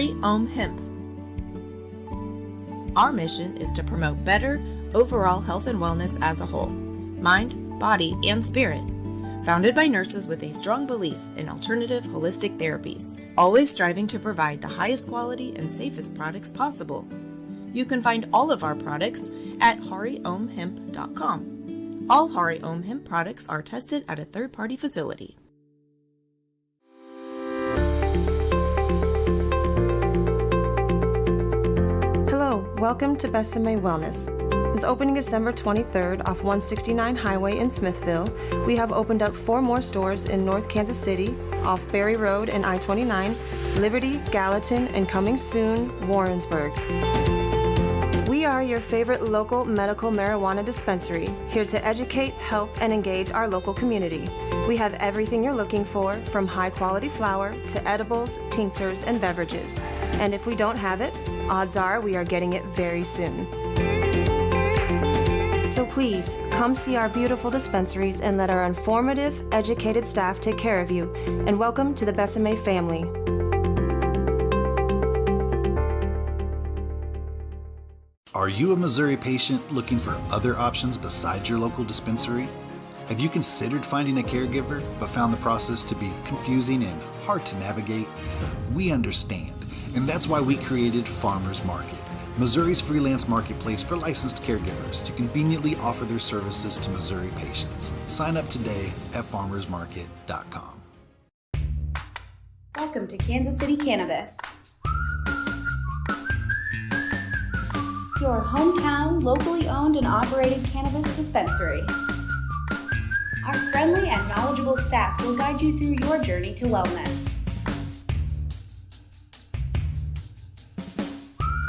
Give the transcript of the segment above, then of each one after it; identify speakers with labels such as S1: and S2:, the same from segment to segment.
S1: Hari Om Hemp. Our mission is to promote better overall health and wellness as a whole, mind, body, and spirit. Founded by nurses with a strong belief in alternative holistic therapies, always striving to provide the highest quality and safest products possible. You can find all of our products at hariomhemp.com. All Hari Om Hemp products are tested at a third-party facility.
S2: Hello, welcome to Besame Wellness. Since opening December 23rd off 169 Highway in Smithville, we have opened up 4 more stores in North Kansas City, off Berry Road and I-29, Liberty, Gallatin, and coming soon, Warrensburg. We are your favorite local medical marijuana dispensary, here to educate, help, and engage our local community. We have everything you're looking for, from high-quality flower to edibles, tinctures, and beverages. And if we don't have it, odds are we are getting it very soon. So please, come see our beautiful dispensaries and let our informative, educated staff take care of you. And welcome to the Besame family.
S3: Are you a Missouri patient looking for other options besides your local dispensary? Have you considered finding a caregiver but found the process to be confusing and hard to navigate? We understand, and that's why we created Farmers Market, Missouri's freelance marketplace for licensed caregivers to conveniently offer their services to Missouri patients. Sign up today at farmersmarket.com.
S4: Welcome to Kansas City Cannabis, your hometown, locally owned and operated cannabis dispensary. Our friendly and knowledgeable staff will guide you through your journey to wellness.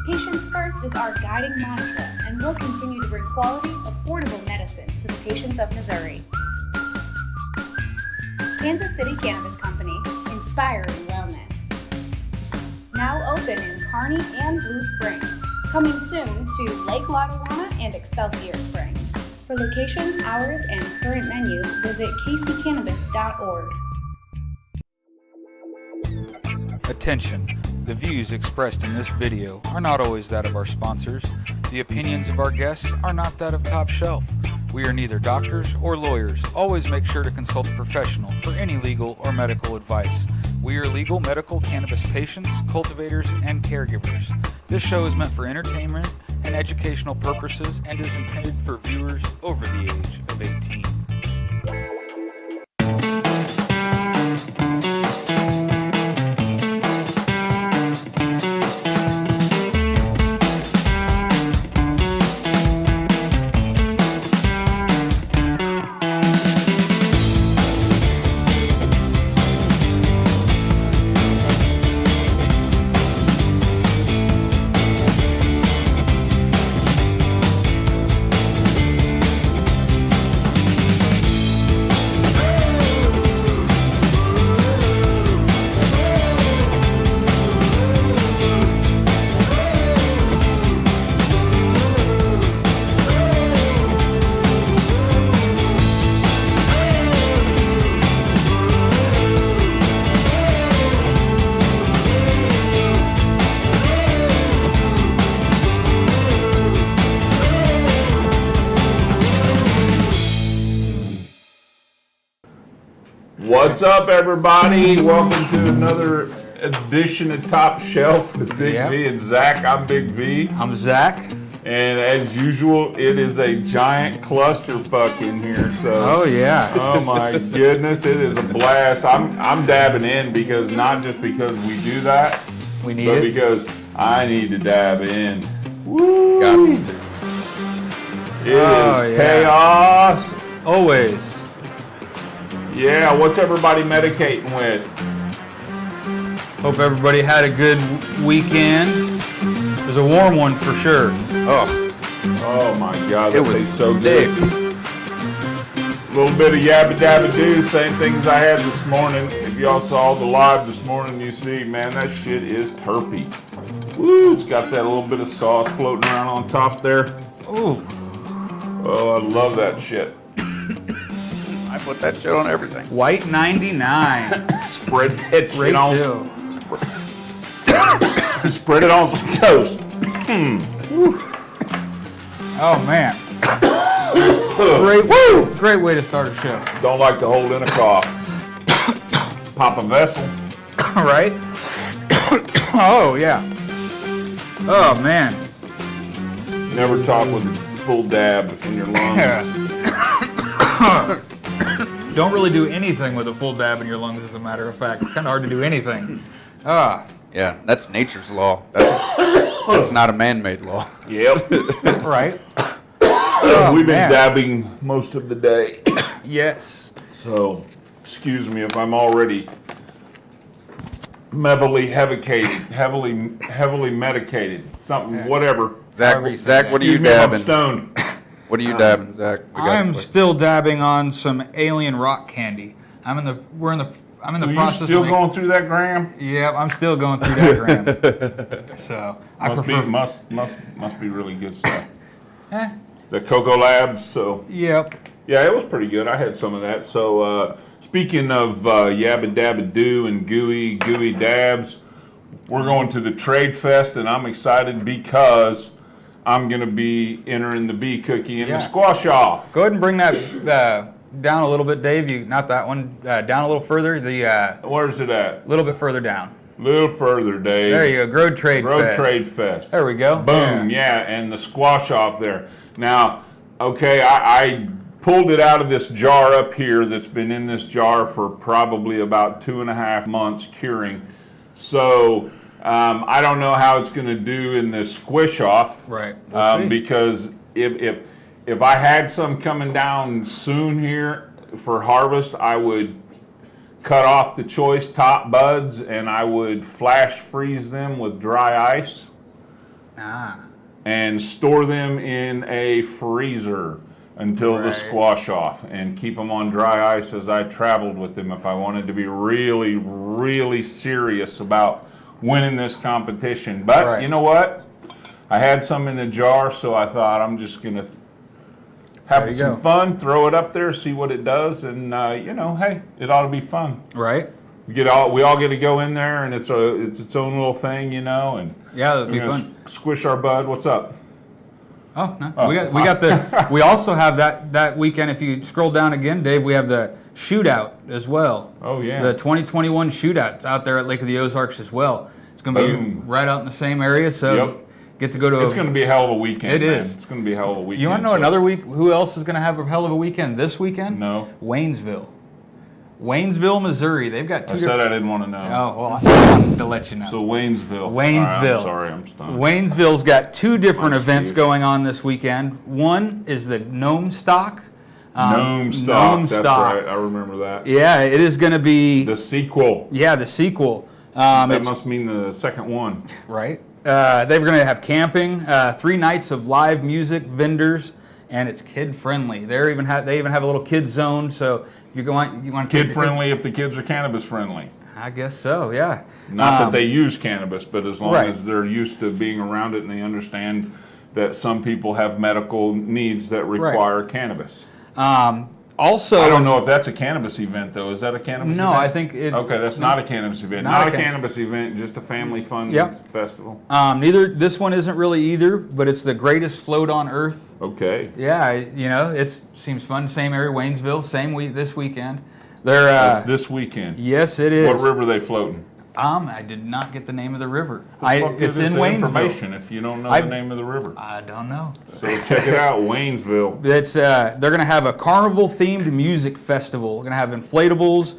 S4: Patients first is our guiding mantra, and we'll continue to bring quality, affordable medicine to the patients of Missouri. Kansas City Cannabis Company, inspiring wellness. Now open in Kearney and Blue Springs. Coming soon to Lake Lotawana and Excelsior Springs. For location, hours, and current menu, visit kccannabis.org.
S5: Attention. The views expressed in this video are not always that of our sponsors. The opinions of our guests are not that of Top Shelf. We are neither doctors or lawyers. Always make sure to consult a professional for any legal or medical advice. We are legal medical cannabis patients, cultivators, and caregivers. This show is meant for entertainment and educational purposes and is intended for viewers over the age of 18.
S6: What's up, everybody? Welcome to another edition of Top Shelf with Big V and Zach. I'm Big V.
S5: I'm Zach.
S6: And as usual, it is a giant clusterfuck in here. So,
S5: oh yeah.
S6: Oh my goodness, it is a blast. I'm dabbing in because not just because we do that,
S5: we need
S6: but
S5: it
S6: because I need to dab in. Woo!
S5: Gots to.
S6: It is chaos.
S5: Always.
S6: Yeah, what's everybody medicating with?
S5: Hope everybody had a good weekend. It was a warm one for sure.
S6: Oh my God, that
S5: it was
S6: tastes so
S5: thick.
S6: good. A little bit of yabba dabba doo, same things I had this morning. If y'all saw the live this morning, you see, man, that shit is terpene. Woo, it's got that little bit of sauce floating around on top there.
S5: Ooh.
S6: Oh, I love that shit.
S7: I put that shit on everything.
S5: White 99.
S6: Spread that shit on. Spread it on some toast.
S5: Oh man. Great way to start a show.
S6: Don't like to hold in a cough. Pop a vessel.
S5: Right? Oh yeah. Oh man.
S6: Never talk with a full dab in your lungs.
S5: Don't really do anything with a full dab in your lungs, as a matter of fact. It's kind of hard to do anything.
S7: Yeah, that's nature's law. That's not a man-made law.
S6: Yep.
S5: Right?
S6: We've been
S5: man.
S6: dabbing most of the day.
S5: Yes.
S6: So, excuse me if I'm already heavily medicated, something, whatever.
S7: Zach, what are you
S6: Excuse me if I'm
S7: dabbing?
S6: stoned.
S7: What are you dabbing, Zach?
S5: I'm still dabbing on some alien rock candy. I'm in the
S6: Are you
S5: process
S6: still
S5: of
S6: going through that, Graham?
S5: Yeah, I'm still going through that, Graham. So I prefer.
S6: Must be really good stuff. The Cocoa Labs. So
S5: Yep.
S6: yeah, it was pretty good. I had some of that. So speaking of Yabba Dabba Doo and Gooey Dabs, we're going to the Trade Fest, and I'm excited because I'm going to be entering the bee cookie and the squash off.
S5: Go ahead and bring that down a little bit, Dave. Not that one. Down a little further.
S6: Where's it at?
S5: A little bit further down.
S6: A little further, Dave.
S5: There you go. Road Trade Fest. There we go.
S6: Boom. Yeah, and the squash off there. Now, okay, I pulled it out of this jar up here that's been in this jar for probably about 2.5 months curing. So I don't know how it's going to do in the squish off.
S5: Right. We'll see.
S6: Because if I had some coming down soon here for harvest, I would cut off the choice top buds and I would flash freeze them with dry ice. And store them in a freezer until the squash off and keep them on dry ice as I traveled with them if I wanted to be really, really serious about winning this competition. But you know what? I had some in the jar, so I thought I'm just going to have some fun, throw it up there, see what it does, and hey, it ought to be fun.
S5: Right.
S6: We all get to go in there, and it's its own little thing, and
S5: that'd be fun.
S6: Squish our bud. What's up?
S5: Oh no, we got the. We also have that weekend. If you scroll down again, Dave, we have the shootout as well.
S6: Oh yeah.
S5: The 2021 shootouts out there at Lake of the Ozarks as well. It's going to be right out in the same area, so get to go to.
S6: It's going to be a hell of a weekend.
S5: It is.
S6: It's going to be a hell of a weekend.
S5: You want to know another week? Who else is going to have a hell of a weekend this weekend?
S6: No.
S5: Waynesville, Missouri. They've got two.
S6: I said I didn't want to know.
S5: Oh well, I wanted to let you know.
S6: So Waynesville.
S5: Right,
S6: I'm sorry, I'm stunned.
S5: Waynesville's got two different events going on this weekend. One is the Gnome Stock.
S6: That's right. I remember that.
S5: Yeah, it is going to be
S6: the sequel.
S5: Yeah, the sequel.
S6: That must mean the second one.
S5: Right. They're going to have camping, 3 nights of live music, vendors, and it's kid friendly. They even have a little kid zone, so if you want
S6: kid friendly if the kids are cannabis friendly.
S5: I guess so, yeah.
S6: Not that they use cannabis, but as long as they're used to being around it and they understand that some people have medical needs that require cannabis.
S5: Also,
S6: I don't know if that's a cannabis event, though. Is that a cannabis event?
S5: No, I think it...
S6: Okay, that's not a cannabis event. Not a cannabis event, just a family fun festival.
S5: This one isn't really either, but it's the greatest float on earth.
S6: Okay.
S5: Yeah, it seems fun. Same area, Waynesville, same week this weekend.
S6: That's this weekend?
S5: Yes, it is.
S6: What river are they floating?
S5: I did not get the name of the river.
S6: It's in Waynesville. Information if you don't know the name of the river.
S5: I don't know.
S6: So check it out, Waynesville.
S5: They're going to have a carnival-themed music festival. We're going to have inflatables,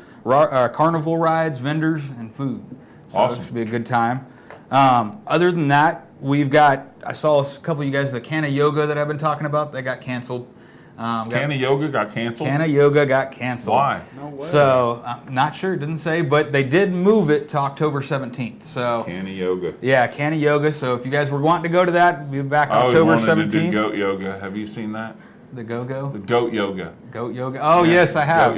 S5: carnival rides, vendors, and food. So
S6: awesome.
S5: It should be a good time. Other than that, I saw a couple of you guys, the Canna Yoga that I've been talking about, they got canceled.
S6: Canna Yoga got canceled?
S5: Canna Yoga got canceled.
S6: Why?
S5: No way. So, I'm not sure, it didn't say, but they did move it to October 17th. So
S6: Canna Yoga.
S5: Yeah, Canna Yoga. So if you guys were wanting to go to that, we'll be back October 17th. I wanted to do
S6: goat yoga. Have you seen that?
S5: The go-go?
S6: The goat yoga.
S5: Goat yoga? Oh, yes, I have.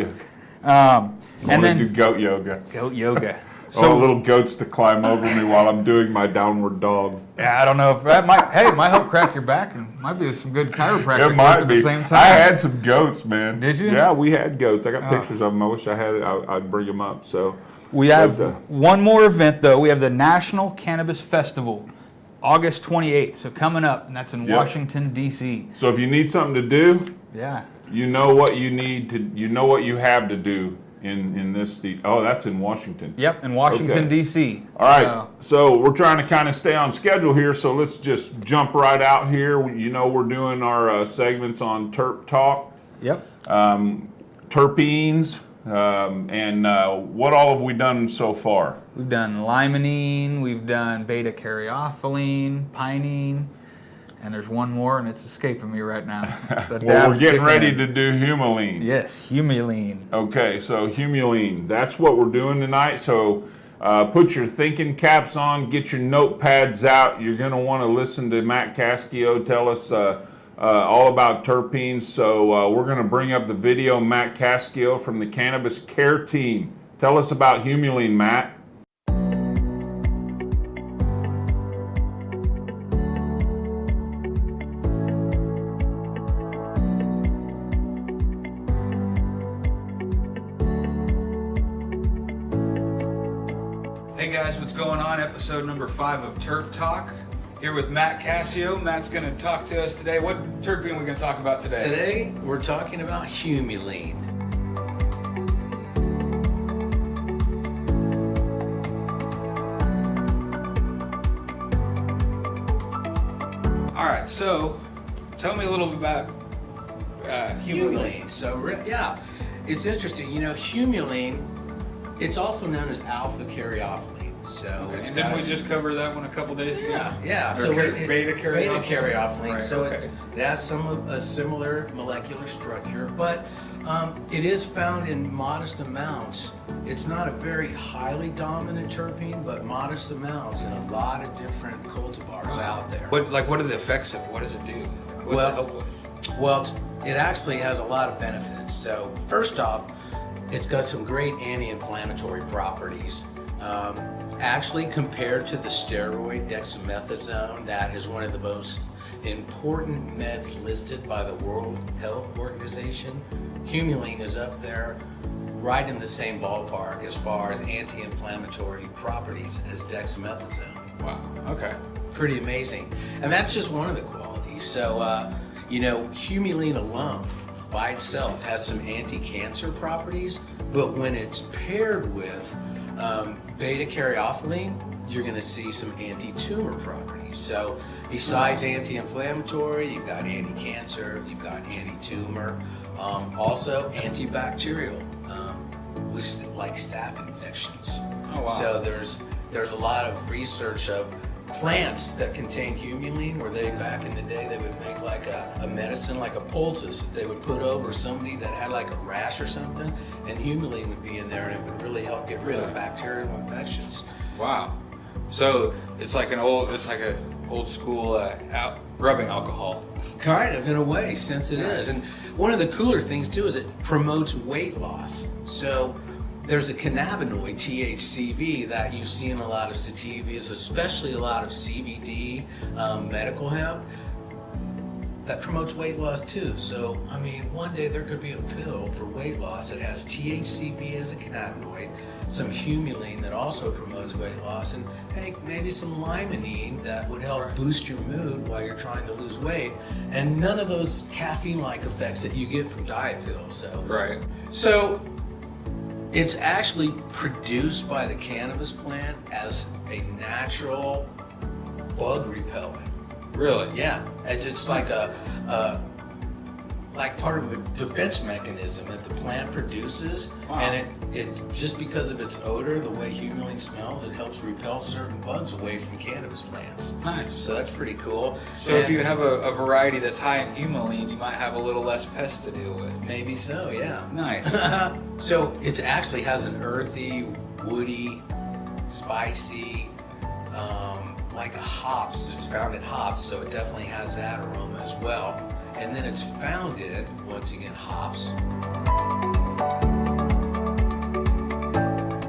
S6: And then do goat yoga.
S5: Goat yoga.
S6: So little goats to climb over me while I'm doing my downward dog.
S5: Yeah, I don't know if that might help crack your back and might be some good chiropractic
S6: It might
S5: work
S6: be.
S5: at the same time.
S6: I had some goats, man.
S5: Did you?
S6: Yeah, we had goats. I got pictures of them. I wish I had it. I'd bring them up. So
S5: We have one more event, though. We have the National Cannabis Festival, August 28th. So coming up, and that's in Washington, D.C.
S6: So if you need something to do,
S5: Yeah.
S6: you know what you need to. You know what you have to do in this. That's in Washington.
S5: Yep, in Washington,
S6: Okay.
S5: D.C.
S6: All right, so we're trying to kind of stay on schedule here, so let's just jump right out here. You know, we're doing our segments on Terp Talk,
S5: Yep.
S6: terpenes, and what all have we done so far?
S5: We've done limonene, we've done beta-caryophyllene, pinene, and there's one more, and it's escaping me right now.
S6: Well, we're getting ready to do humulene.
S5: Yes, humulene.
S6: Okay, so humulene, that's what we're doing tonight. So put your thinking caps on, get your notepads out. You're going to want to listen to Matt Cascio tell us all about terpenes. So we're going to bring up the video. Matt Cascio from the Cannabis Care Team. Tell us about humulene, Matt.
S5: Hey guys, what's going on? Episode number 5 of Terp Talk. Here with Matt Cascio. Matt's going to talk to us today. What terpene are we going to talk about today?
S8: Today, we're talking about humulene.
S5: All right, so tell me a little bit about humulene.
S8: So, it's interesting. You know, humulene, it's also known as alpha caryophyllene. So, it's
S5: Didn't
S8: got
S5: we just cover that one a couple days ago?
S8: Yeah.
S5: Or
S8: So
S5: beta-caryophyllene?
S8: beta-caryophyllene.
S5: Right,
S8: So
S5: okay.
S8: it has some of a similar molecular structure, but it is found in modest amounts. It's not a very highly dominant terpene, but modest amounts in a lot of different cultivars out there.
S5: What are the effects of it? What does it do? What's it help with?
S8: Well, it actually has a lot of benefits. So first off, it's got some great anti-inflammatory properties. Actually, compared to the steroid dexamethasone, that is one of the most important meds listed by the World Health Organization. Humulene is up there right in the same ballpark as far as anti-inflammatory properties as dexamethasone.
S5: Wow, okay.
S8: Pretty amazing. And that's just one of the qualities. So, humulene alone by itself has some anti-cancer properties, but when it's paired with beta-caryophyllene, you're going to see some anti-tumor properties. So besides anti-inflammatory, you've got anti-cancer, you've got anti-tumor, also antibacterial, with like staph infections.
S5: Oh, wow.
S8: So there's a lot of research of plants that contain humulene, where back in the day they would make like a medicine, like a poultice that they would put over somebody that had like a rash or something, and humulene would be in there, and it would really help get rid of bacterial infections.
S5: Wow. So it's like a old school rubbing alcohol.
S8: Kind of, in a way, since it is. And one of the cooler things too is it promotes weight loss. So there's a cannabinoid, THCV, that you see in a lot of sativas, especially a lot of CBD, medical hemp, that promotes weight loss too. So, I mean, one day there could be a pill for weight loss that has THCV as a cannabinoid, some humulene that also promotes weight loss, and hey, maybe some limonene that would help boost your mood while you're trying to lose weight, and none of those caffeine-like effects that you get from diet pills. So it's actually produced by the cannabis plant as a natural bug repellent.
S5: Really?
S8: Yeah, it's just like like part of a defense mechanism that the plant produces.
S5: Wow.
S8: And it just because of its odor, the way humulene smells, it helps repel certain bugs away from cannabis plants.
S5: Nice.
S8: So that's pretty cool.
S5: So if you have a variety that's high in humulene, you might have a little less pests to deal with.
S8: Maybe so, yeah.
S5: Nice.
S8: So it actually has an earthy, woody, spicy, like a hops. It's found in hops, so it definitely has that aroma as well. And then it's founded, once again, hops,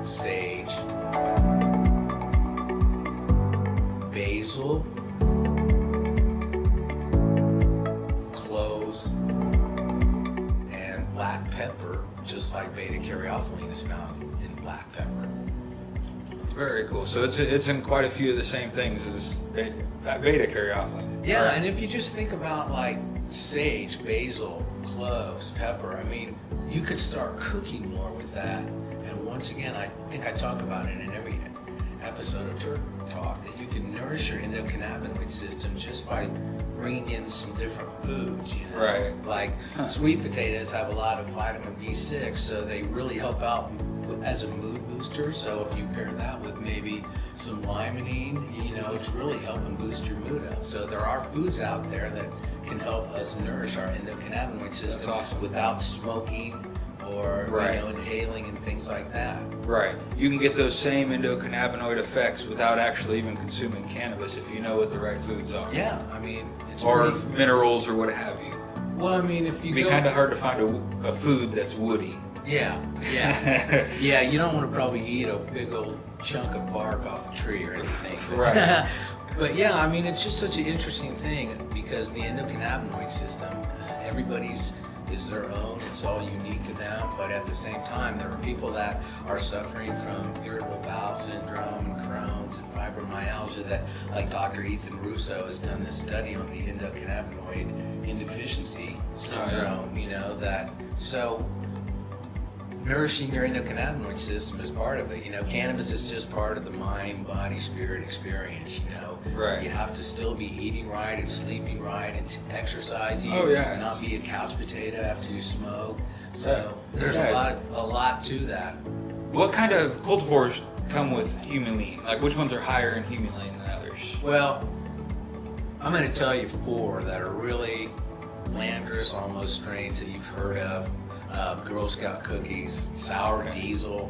S8: sage, like beta-caryophyllene is found in black pepper.
S5: Very cool. So it's in quite a few of the same things as beta-caryophyllene.
S8: Yeah,
S5: Right.
S8: and if you just think about like sage, basil, cloves, pepper, I mean, you could start cooking more with that. And once again, I think I talk about it in every episode of Turk Talk, that you can nourish your endocannabinoid system just by bringing in some different foods, you know?
S5: Right.
S8: Like sweet potatoes have a lot of vitamin B6, so they really help out as a mood booster. So if you pair that with maybe some limonene, you know, it's really helping boost your mood up. So there are foods out there that can help us nourish our endocannabinoid system
S5: awesome.
S8: without smoking or
S5: Right.
S8: you know, inhaling and things like that.
S5: Right. You can get those same endocannabinoid effects without actually even consuming cannabis if you know what the right foods are.
S8: Yeah, I mean, it's
S5: Or
S8: pretty,
S5: minerals or what have you.
S8: well, I mean, if you
S5: It'd be
S8: go,
S5: kind of hard to find a food that's woody.
S8: yeah, yeah, you don't want to probably eat a big old chunk of bark off a tree or anything.
S5: Right.
S8: But yeah, I mean, it's just such an interesting thing because the endocannabinoid system, everybody's is their own. It's all unique to them. But at the same time, there are people that are suffering from irritable bowel syndrome and Crohn's and fibromyalgia that, like Dr. Ethan Russo has done this study on the endocannabinoid insufficiency syndrome, you know, that, so nourishing your endocannabinoid system is part of it. You know, cannabis is just part of the mind, body, spirit experience, you know.
S5: Right.
S8: You have to still be eating right and sleeping right and exercising.
S5: Oh, yeah.
S8: Not be a couch potato after you smoke. So
S5: Right.
S8: there's
S5: Yeah.
S8: a lot to that.
S5: What kind of cultivars come with humulene? Like which ones are higher in humulene than others?
S8: Well, I'm going to tell you 4 that are really landrace, almost strains that you've heard of. Girl Scout cookies, sour diesel,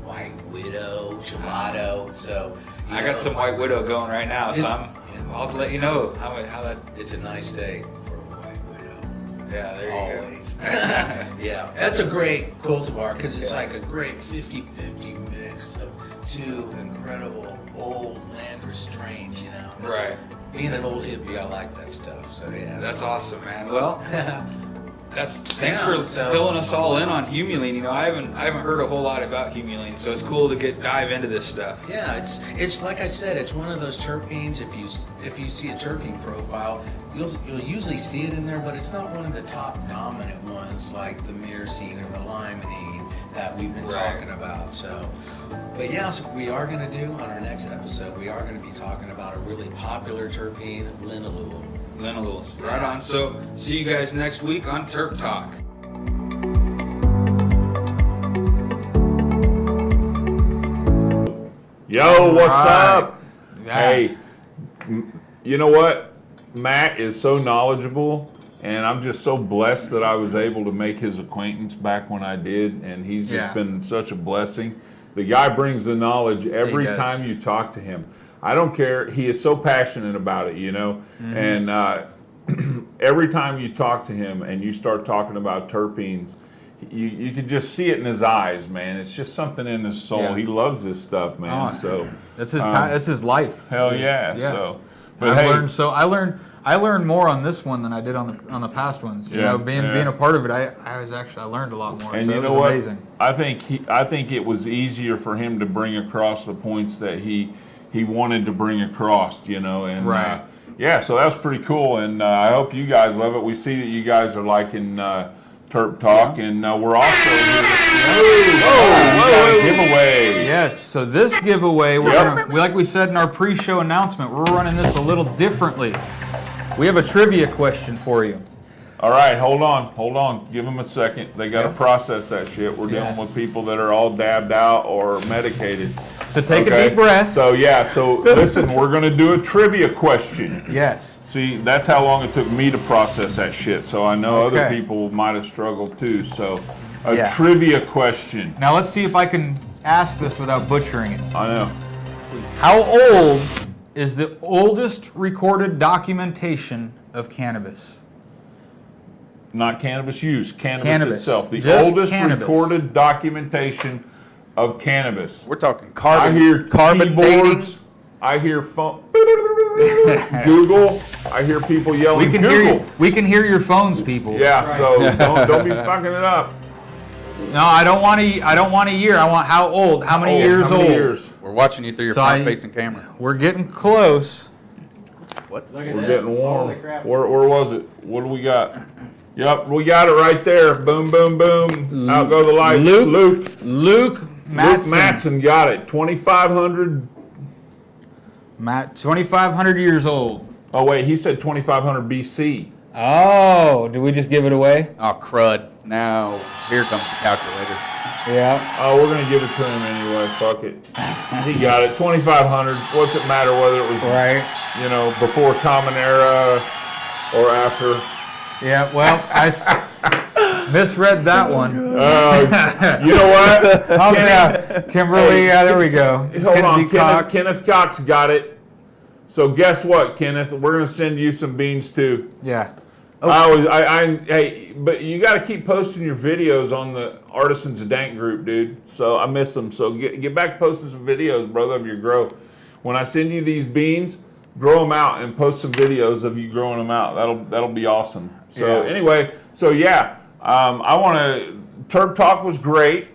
S8: white widow, gelato. So
S5: I got some White Widow going right now, so
S8: Yeah.
S5: I'll let you know how that.
S8: It's a nice day for a white widow.
S5: Yeah, there you
S8: Always. Yeah, that's a great cultivar because it's
S5: Yeah.
S8: like a great 50-50 mix of 2 incredible old landrace strains, you know.
S5: go. Right.
S8: Being an old hippie, I like that stuff. So yeah.
S5: That's awesome, man. Well, thanks
S8: Yeah,
S5: for
S8: so-
S5: filling us all in on humulene. You know, I haven't heard a whole lot about humulene, so it's cool to dive into this stuff.
S8: Yeah, it's like I said, it's one of those terpenes. If you see a terpene profile, you'll usually see it in there, but it's not one of the top dominant ones like the myrcene or the limonene that we've been
S5: Right.
S8: talking about. So, but yes, we are going to do on our next episode. We are going to be talking about a really popular terpene, linalool.
S5: Linalool. Right on. So, see you guys next week on Terp Talk.
S6: Yo, what's
S5: Right.
S6: up? Hey, you know what? Matt is so knowledgeable, and I'm just so blessed that I was able to make his acquaintance back when I did, and he's just
S5: Yeah.
S6: been such a blessing. The guy brings the knowledge every
S5: does.
S6: time you talk to him. I don't care. He is so passionate about it, you know, and every time you talk to him and you start talking about terpenes, you can just see it in his eyes, man. It's just something in his soul.
S5: Yeah.
S6: He loves this stuff, man.
S5: Oh,
S6: So
S9: That's his life.
S6: hell yeah.
S9: Yeah.
S6: So,
S9: But
S6: but hey,
S9: I learned more on this one than I did on the past ones. You
S6: Yeah,
S9: know, being
S6: yeah.
S9: a part of it, I learned a lot more.
S6: and
S9: so
S6: you
S9: it
S6: know
S9: was
S6: what?
S9: amazing.
S6: I think it was easier for him to bring across the points that he wanted to bring across, you know, and
S9: Right.
S6: yeah, so that's pretty cool, and I hope you guys love it. We see that you guys are liking Terp Talk, and we're also here. Whoa, giveaway.
S9: Yes. So this giveaway, like we said in our pre-show announcement, we're running this a little differently. We have a trivia question for you.
S6: All right, hold on. Give them a second. They got to
S9: Yeah.
S6: process that shit. We're dealing
S9: Yeah.
S6: with people that are all dabbed out or medicated.
S9: So take
S6: Okay?
S9: a deep breath.
S6: So listen, we're gonna do a trivia question.
S9: Yes.
S6: See, that's how long it took me to process that shit. So I know other
S9: Okay.
S6: people might have struggled too. So a
S9: Yeah.
S6: trivia question.
S9: Now let's see if I can ask this without butchering it.
S6: I know.
S9: How old is the oldest recorded documentation of cannabis?
S6: Not cannabis use, cannabis
S9: Cannabis.
S6: itself. The
S9: Just
S6: oldest
S9: cannabis.
S6: recorded documentation of cannabis.
S7: We're talking
S6: I hear
S7: carbon
S6: keyboards.
S7: dating.
S6: I hear phone. Google. I hear people yelling.
S9: We can
S6: Google.
S9: hear you. We can hear your phones, people.
S6: Yeah, so don't be fucking it up.
S9: No, I don't want a year. I want how old. How many years old?
S6: Years?
S7: We're watching you through your front-facing camera.
S9: We're getting close.
S7: What?
S6: We're getting warm. Where was it? What do we got? Yep, we got it right there. Boom, boom, boom. Out go the lights.
S9: Luke
S6: Matson got it. 2,500.
S9: 2,500 years old.
S6: Oh wait, he said 2,500 BC.
S9: Oh, did we just give it away?
S7: Oh, crud. Now, here comes the calculator.
S9: Yeah.
S6: Oh, we're gonna give it to him anyway. Fuck it. He got it. 2,500. What's it matter whether it was before Common Era or after?
S9: Yeah. Well, I misread that one.
S6: You know what?
S9: Oh yeah, Kimberly. There we go.
S6: Hold on, Kenneth Cox got it. So guess what, Kenneth? We're gonna send you some beans too.
S9: Yeah.
S6: Hey, but you got to keep posting your videos on the Artisans of Dank group, dude. So I miss them. So get back posting some videos, brother, of your growth. When I send you these beans, grow them out and post some videos of you growing them out. That'll be awesome. So anyway, I want to. Terp Talk was great.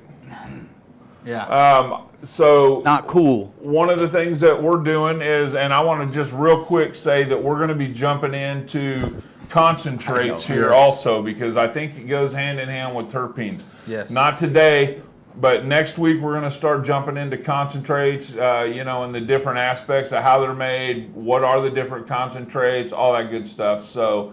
S9: Yeah.
S6: So
S7: not cool.
S6: One of the things that we're doing is, and I want to just real quick say that we're going to be jumping into concentrates here also, because I think it goes hand in hand with terpenes.
S9: Yes.
S6: Not today, but next week we're going to start jumping into concentrates, and the different aspects of how they're made, what are the different concentrates, all that good stuff. So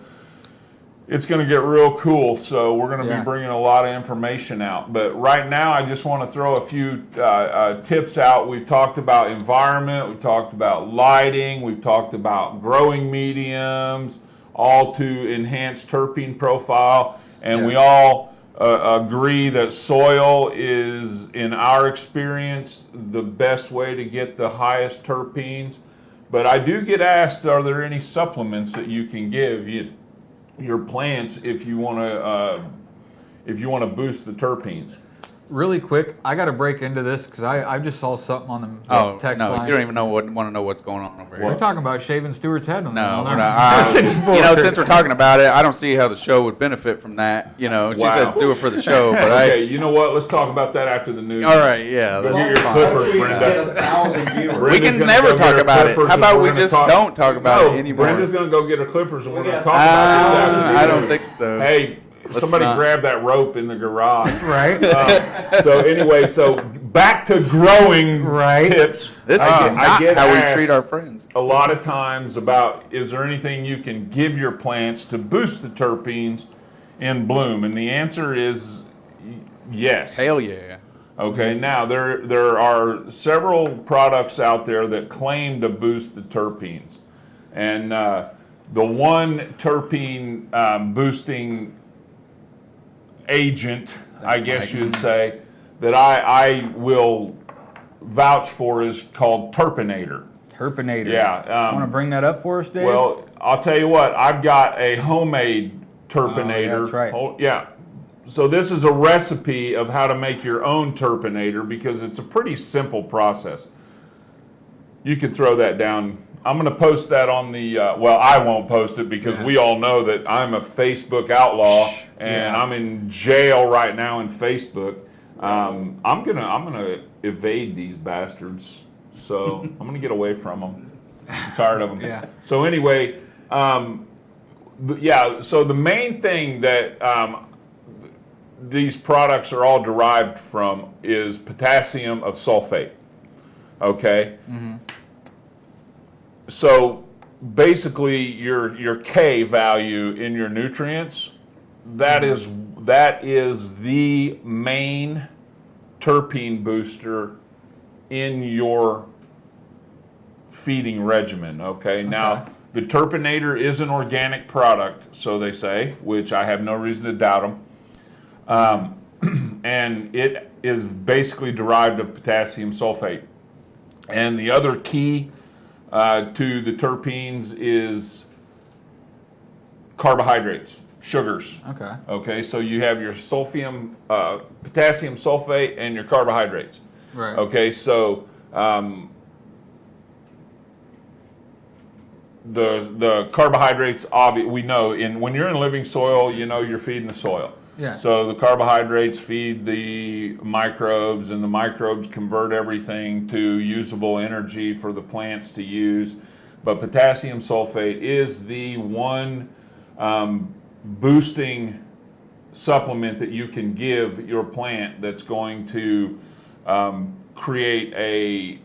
S6: it's going to get real cool. So we're going to be bringing a lot of information out. But right now I just want to throw a few tips out. We've talked about environment, we've talked about lighting, we've talked about growing mediums, all to enhance terpene profile, and we all agree that soil is, in our experience, the best way to get the highest terpenes. But I do get asked, are there any supplements that you can give your plants if you want to boost the terpenes?
S9: Really quick, I got to break into this because I just saw something on the text line.
S7: You don't even want to know what's going on over here.
S9: We're talking about shaving Stewart's head on
S7: No, we're not. Since we're talking about it, I don't see how the show would benefit from that. She said do it for the show, but
S6: okay, you know what? Let's talk about that after the news.
S7: All right, yeah.
S6: Go get your clippers, Brenda.
S7: We can never talk about it. How about we just don't talk about it anymore?
S6: Brenda's going to go get her clippers, and we're going to talk about this after the news.
S7: I don't think so.
S6: Hey, somebody grab that rope in the garage.
S9: Right.
S6: So anyway, back to growing tips.
S7: This is
S6: I get
S7: how
S6: asked
S7: we treat our friends.
S6: a lot of times about, is there anything you can give your plants to boost the terpenes in bloom? And the answer is yes.
S7: Hell yeah.
S6: Okay, now there are several products out there that claim to boost the terpenes. And the one terpene boosting agent, I guess you'd say, that I will vouch for is called Terpenator.
S9: Terpenator.
S6: Yeah.
S9: Want to bring that up for us, Dave?
S6: Well, I'll tell you what, I've got a homemade Terpenator.
S9: Oh, that's right.
S6: Yeah. So this is a recipe of how to make your own Terpenator, because it's a pretty simple process. You can throw that down. I'm going to post that on the, I won't post it because we all know that I'm a Facebook outlaw and I'm in jail right now in Facebook. I'm gonna evade these bastards, so I'm gonna get away from them. I'm tired of them.
S9: Yeah.
S6: So anyway, so the main thing that these products are all derived from is potassium of sulfate. Okay. Mm-hmm. So basically, your K value in your nutrients, that is the main terpene booster in your feeding regimen. Okay. Now the Terpenator is an organic product, so they say, which I have no reason to doubt them. And it is basically derived of potassium sulfate. And the other key to the terpenes is carbohydrates, sugars.
S9: Okay.
S6: Okay, so you have your potassium sulfate and your carbohydrates.
S9: Right.
S6: Okay, so the carbohydrates, we know when you're in living soil, you know you're feeding the soil.
S9: Yeah.
S6: So the carbohydrates feed the microbes, and the microbes convert everything to usable energy for the plants to use. But potassium sulfate is the one boosting supplement that you can give your plant that's going to create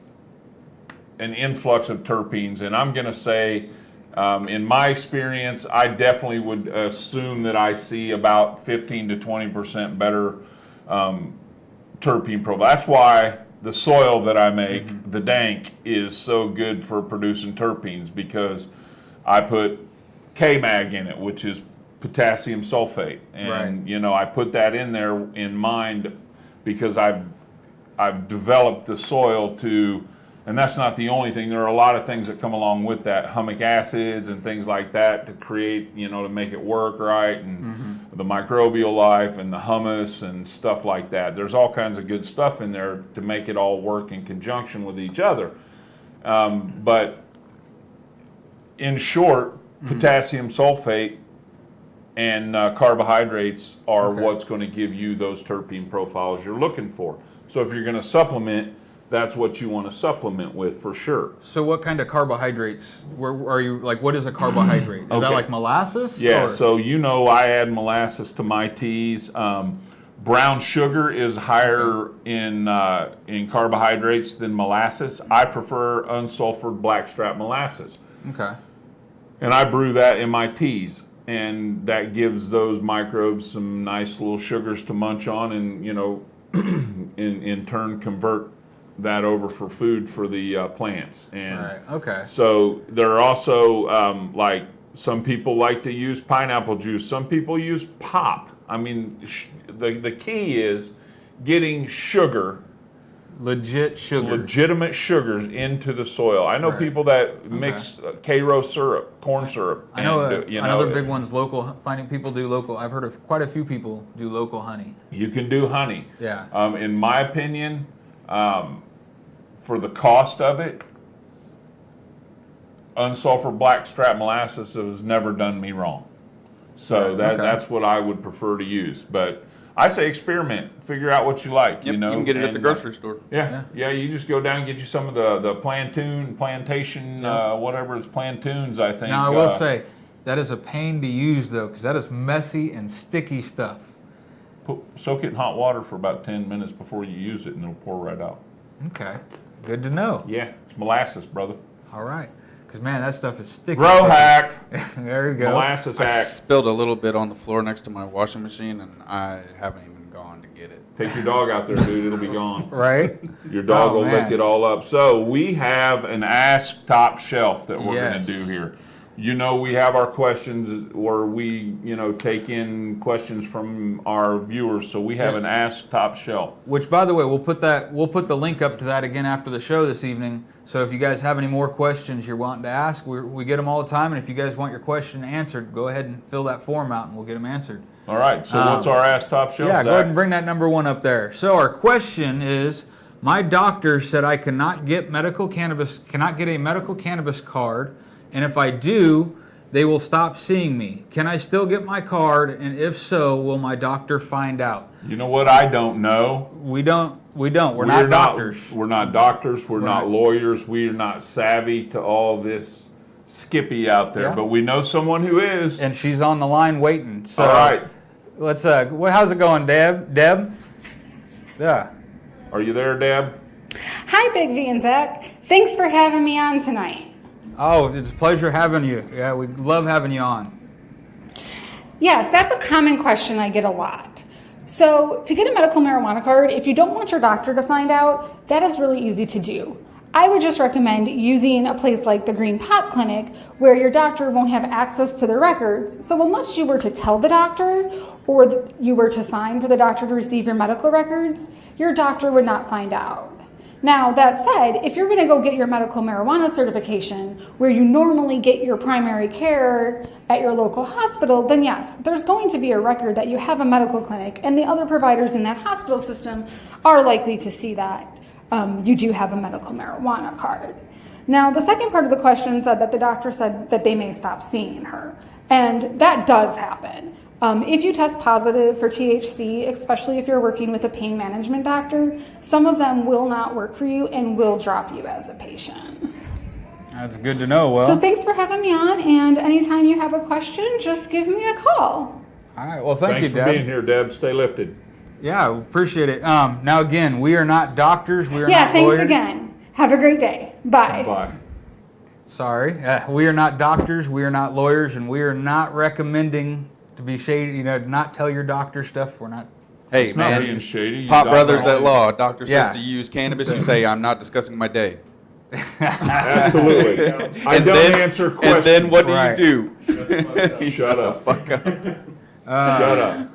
S6: an influx of terpenes. And I'm going to say, in my experience, I definitely would assume that I see about 15 to 20% better terpene profile. That's why the soil that I make, the dank, is so good for producing terpenes, because I put K-mag in it, which is potassium sulfate. And, you know, I put that in there in mind because I've developed the soil to, and that's not the only thing. There are a lot of things that come along with that, humic acids and things like that to create, you know, to make it work right, and the microbial life and the humus and stuff like that. There's all kinds of good stuff in there to make it all work in conjunction with each other. But in short, potassium sulfate and carbohydrates are what's going to give you those terpene profiles you're looking for. So if you're going to supplement, that's what you want to supplement with for sure.
S9: So what kind of carbohydrates? Where are you, like, what is a carbohydrate? Is that like molasses?
S6: Yeah,
S9: or?
S6: so you know I add molasses to my teas. Brown sugar is higher in carbohydrates than molasses. I prefer unsulfured blackstrap molasses.
S9: Okay.
S6: And I brew that in my teas. And that gives those microbes some nice little sugars to munch on, and, you know, in turn convert that over for food for the plants. And so there are also like, some people like to use pineapple juice. Some people use pop. I mean, the key is getting sugar, legitimate sugars into the soil. I know people that mix Karo syrup, corn syrup.
S9: I know, another big one's local. Finding people do local. I've heard of quite a few people do local honey.
S6: You can do honey.
S9: Yeah.
S6: In my opinion, for the cost of it, unsulfured blackstrap molasses has never done me wrong. So that's what I would prefer to use. But I say experiment, figure out what you like.
S7: Yep,
S6: you know,
S7: you can get it at the grocery store.
S6: Yeah. You just go down and get you some of the plantation, whatever it's plantoons, I think.
S9: Now I will say that is a pain to use though, because that is messy and sticky stuff.
S6: Soak it in hot water for about 10 minutes before you use it, and it'll pour right out.
S9: Okay, good to know.
S6: Yeah, it's molasses, brother.
S9: All right, because man, that stuff is sticky.
S6: Grow hack.
S9: There you go.
S6: Molasses
S7: I
S6: hack.
S7: spilled a little bit on the floor next to my washing machine, and I haven't even gone to get it.
S6: Take your dog out there, dude. It'll be gone.
S9: Right?
S6: Your dog will lick it all up. So we have an Ask Top Shelf that we're going to do here. You know, we have our questions where we, you know, take in questions from our viewers. So we have an Ask Top Shelf.
S9: Which, by the way, we'll put the link up to that again after the show this evening. So if you guys have any more questions you're wanting to ask, we get them all the time. And if you guys want your question answered, go ahead and fill that form out and we'll get them answered.
S6: All right. So what's our Ask Top Shelf?
S9: Yeah, go ahead and bring that number one up there. So our question is, my doctor said I cannot get a medical cannabis card, and if I do, they will stop seeing me. Can I still get my card? And if so, will my doctor find out?
S6: You know what? I don't know.
S9: We don't. We're not doctors.
S6: We're not doctors. We're not lawyers. We are not savvy to all this skippy out there. But we know someone who is.
S9: And she's on the line waiting. So
S6: all right.
S9: Let's. How's it going, Deb? Deb? Yeah.
S6: Are you there, Deb?
S10: Hi, Big V and Zach. Thanks for having me on tonight.
S9: Oh, it's a pleasure having you. Yeah, we love having you on.
S10: Yes, that's a common question I get a lot. So to get a medical marijuana card, if you don't want your doctor to find out, that is really easy to do. I would just recommend using a place like the Green Pot Clinic, where your doctor won't have access to the records. So unless you were to tell the doctor, or you were to sign for the doctor to receive your medical records, your doctor would not find out. Now, that said, if you're going to go get your medical marijuana certification, where you normally get your primary care at your local hospital, then yes, there's going to be a record that you have a medical clinic, and the other providers in that hospital system are likely to see that you do have a medical marijuana card. Now, the second part of the question said that the doctor said that they may stop seeing her, and that does happen. If you test positive for THC, especially if you're working with a pain management doctor, some of them will not work for you and will drop you as a patient.
S9: That's good to know. Well,
S10: so thanks for having me on, and anytime you have a question, just give me a call.
S9: All right. Well, thanks
S6: you, Deb. Thanks for being here, Deb. Stay lifted.
S9: Yeah, appreciate it. Now, again, we are not doctors. We are not
S10: lawyers. Yeah, thanks
S9: lawyers.
S10: Again. Have a great day. Bye.
S6: Bye.
S9: Sorry. We are not doctors. We are not lawyers, and we are not recommending to be shady. Not tell your doctor stuff. We're not.
S7: Hey,
S6: it's
S7: man.
S6: Not being shady.
S7: Pop brothers at law. Doctor says to use cannabis. You say, I'm not discussing my day.
S6: Absolutely. I don't answer questions.
S7: And then what do you
S6: do? Shut up.
S7: Fuck up.
S6: Shut up.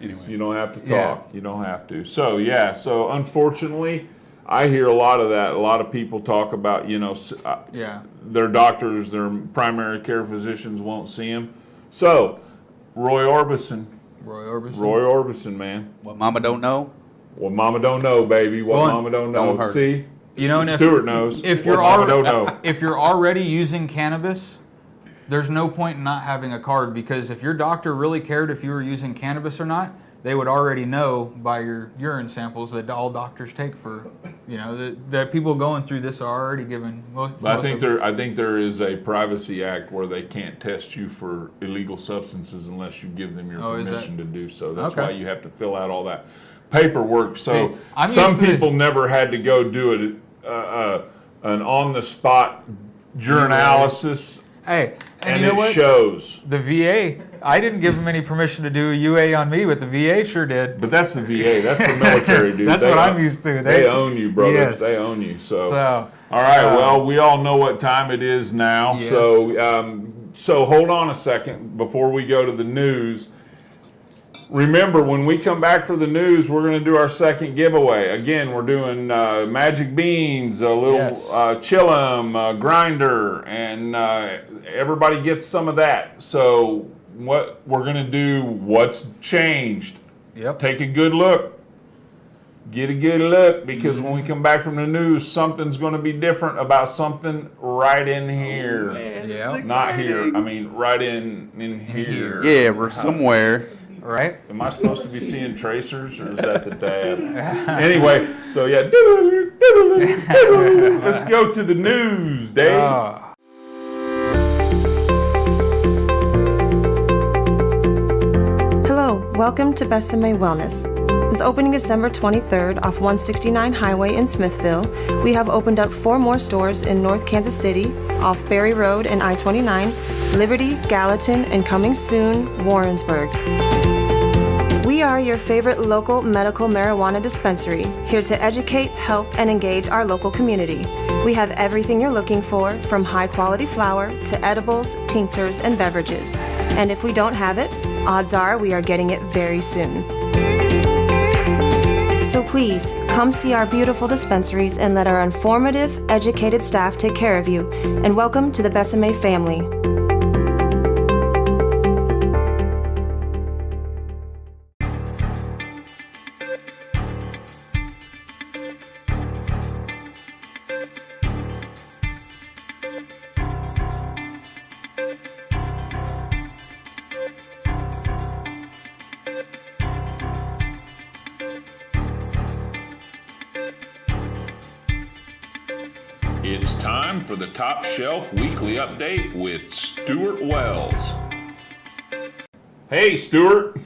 S7: Anyway.
S6: So you don't have to talk. Yeah. You don't have to. So, So, unfortunately, I hear a lot of that. A lot of people talk about, their doctors, their primary care physicians won't see them. So, Roy Orbison, man.
S7: What mama don't know?
S6: What mama don't know, baby. What mama don't know.
S7: Don't
S6: See?
S9: Stuart
S6: knows.
S9: If you're already using cannabis, there's no point in not having a card, because if your doctor really cared if you were using cannabis or not, they would already know by your urine samples that all doctors take for, the people going through this are already given.
S6: I think there is a privacy act where they can't test you for illegal substances unless you give them your permission to do so. That's why you have to fill out all that paperwork. So some people never had to go do an on-the-spot urinalysis.
S9: Hey,
S6: and it shows.
S9: The VA, I didn't give them any permission to do a UA on me, but the VA sure did.
S6: But that's the VA. That's the military, dude.
S9: That's what I'm used to.
S6: They own you, brothers. Yes. They own you. So all right. Well, we all know what time it is now. Yes. So hold on a second before we go to the news. Remember, when we come back for the news, we're going to do our second giveaway. Again, we're doing magic beans, a little chillum, grinder, and everybody gets some of that. So what we're going to do, what's changed?
S9: Yep.
S6: Take a good look. Get a good look, because when we come back from the news, something's going to be different about something right in here. Not here. I mean, right in here.
S7: Yeah, we're somewhere.
S9: Right?
S6: Am I supposed to be seeing tracers, or is that the dad? Anyway, so let's go to the news, Dave.
S2: Hello, welcome to Besame Wellness. It's opening December 23rd off 169 Highway in Smithville. We have opened up 4 more stores in North Kansas City, off Berry Road and I-29, Liberty, Gallatin, and coming soon, Warrensburg. We are your favorite local medical marijuana dispensary, here to educate, help, and engage our local community. We have everything you're looking for, from high-quality flower to edibles, tinctures, and beverages. And if we don't have it, odds are we are getting it very soon. So please, come see our beautiful dispensaries and let our informative, educated staff take care of you. And welcome to the Besame family.
S6: It's time for the Top Shelf Weekly Update with Stuart Wells. Hey, Stuart.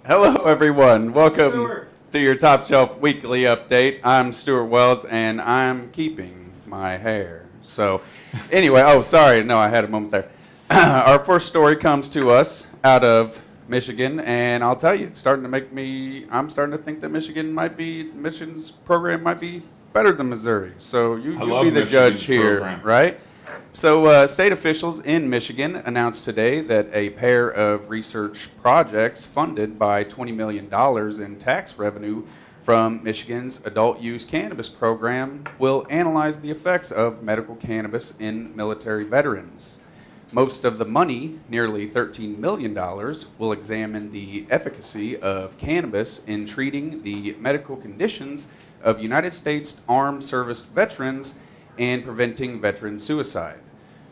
S7: Hello, everyone. Welcome to your Top Shelf Weekly Update. I'm Stuart Wells, and I'm keeping my hair. So, anyway, I had a moment there. Our first story comes to us out of Michigan, and I'll tell you, I'm starting to think that Michigan's program might be better than Missouri. So you be the judge here, program. Right? So state officials in Michigan announced today that a pair of research projects funded by $20 million in tax revenue from Michigan's adult use cannabis program will analyze the effects of medical cannabis in military veterans. Most of the money, nearly $13 million, will examine the efficacy of cannabis in treating the medical conditions of United States Armed Service veterans and preventing veteran suicide.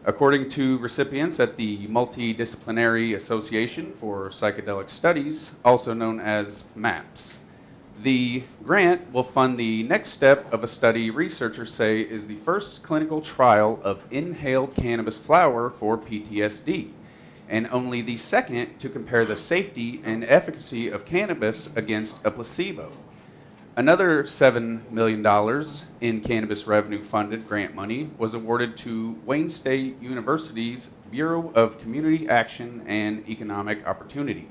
S7: According to recipients at the Multidisciplinary Association for Psychedelic Studies, also known as MAPS, the grant will fund the next step of a study researchers say is the first clinical trial of inhaled cannabis flower for PTSD, and only the second to compare the safety and efficacy of cannabis against a placebo. Another $7 million in cannabis revenue-funded grant money was awarded to Wayne State University's Bureau of Community Action and Economic Opportunity,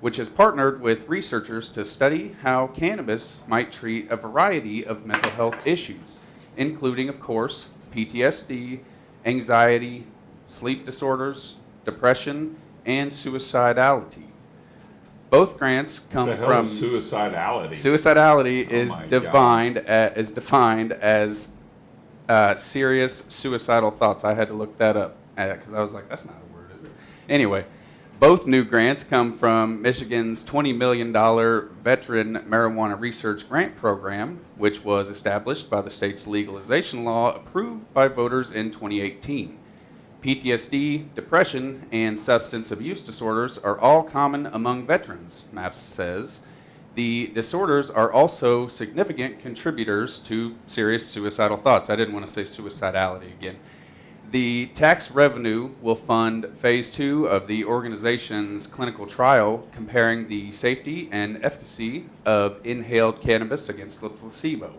S7: which has partnered with researchers to study how cannabis might treat a variety of mental health issues, including, of course, PTSD, anxiety, sleep disorders, depression, and suicidality. Both grants come
S6: The hell
S7: from
S6: is suicidality.
S7: Suicidality
S6: Oh
S7: is
S6: my
S7: defined as serious suicidal thoughts. I had to look that up because I was like, that's not a word, is it? Anyway, both new grants come from Michigan's $20 million Veteran Marijuana Research Grant Program, which was established by the state's legalization law approved by voters in 2018. PTSD, depression, and substance abuse disorders are all common among veterans, MAPS says. The disorders are also significant contributors to serious suicidal thoughts. I didn't want to say suicidality again. The tax revenue will fund phase 2 of the organization's clinical trial comparing the safety and efficacy of inhaled cannabis against the placebo.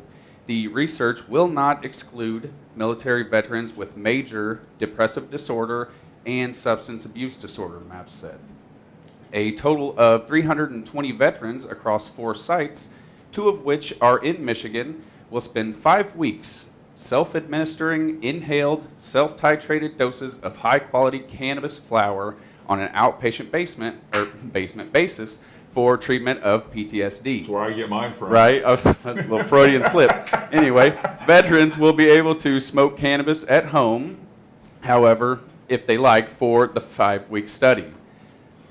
S7: The research will not exclude military veterans with major depressive disorder and substance abuse disorder, MAPS said. A total of 320 veterans across 4 sites, 2 of which are in Michigan, will spend 5 weeks self-administering inhaled, self-titrated doses of high-quality cannabis flower on an outpatient basis for treatment of PTSD.
S6: That's where I get mine from.
S7: Right? A little Freudian slip. Anyway, veterans will be able to smoke cannabis at home, however, if they like, for the 5-week study.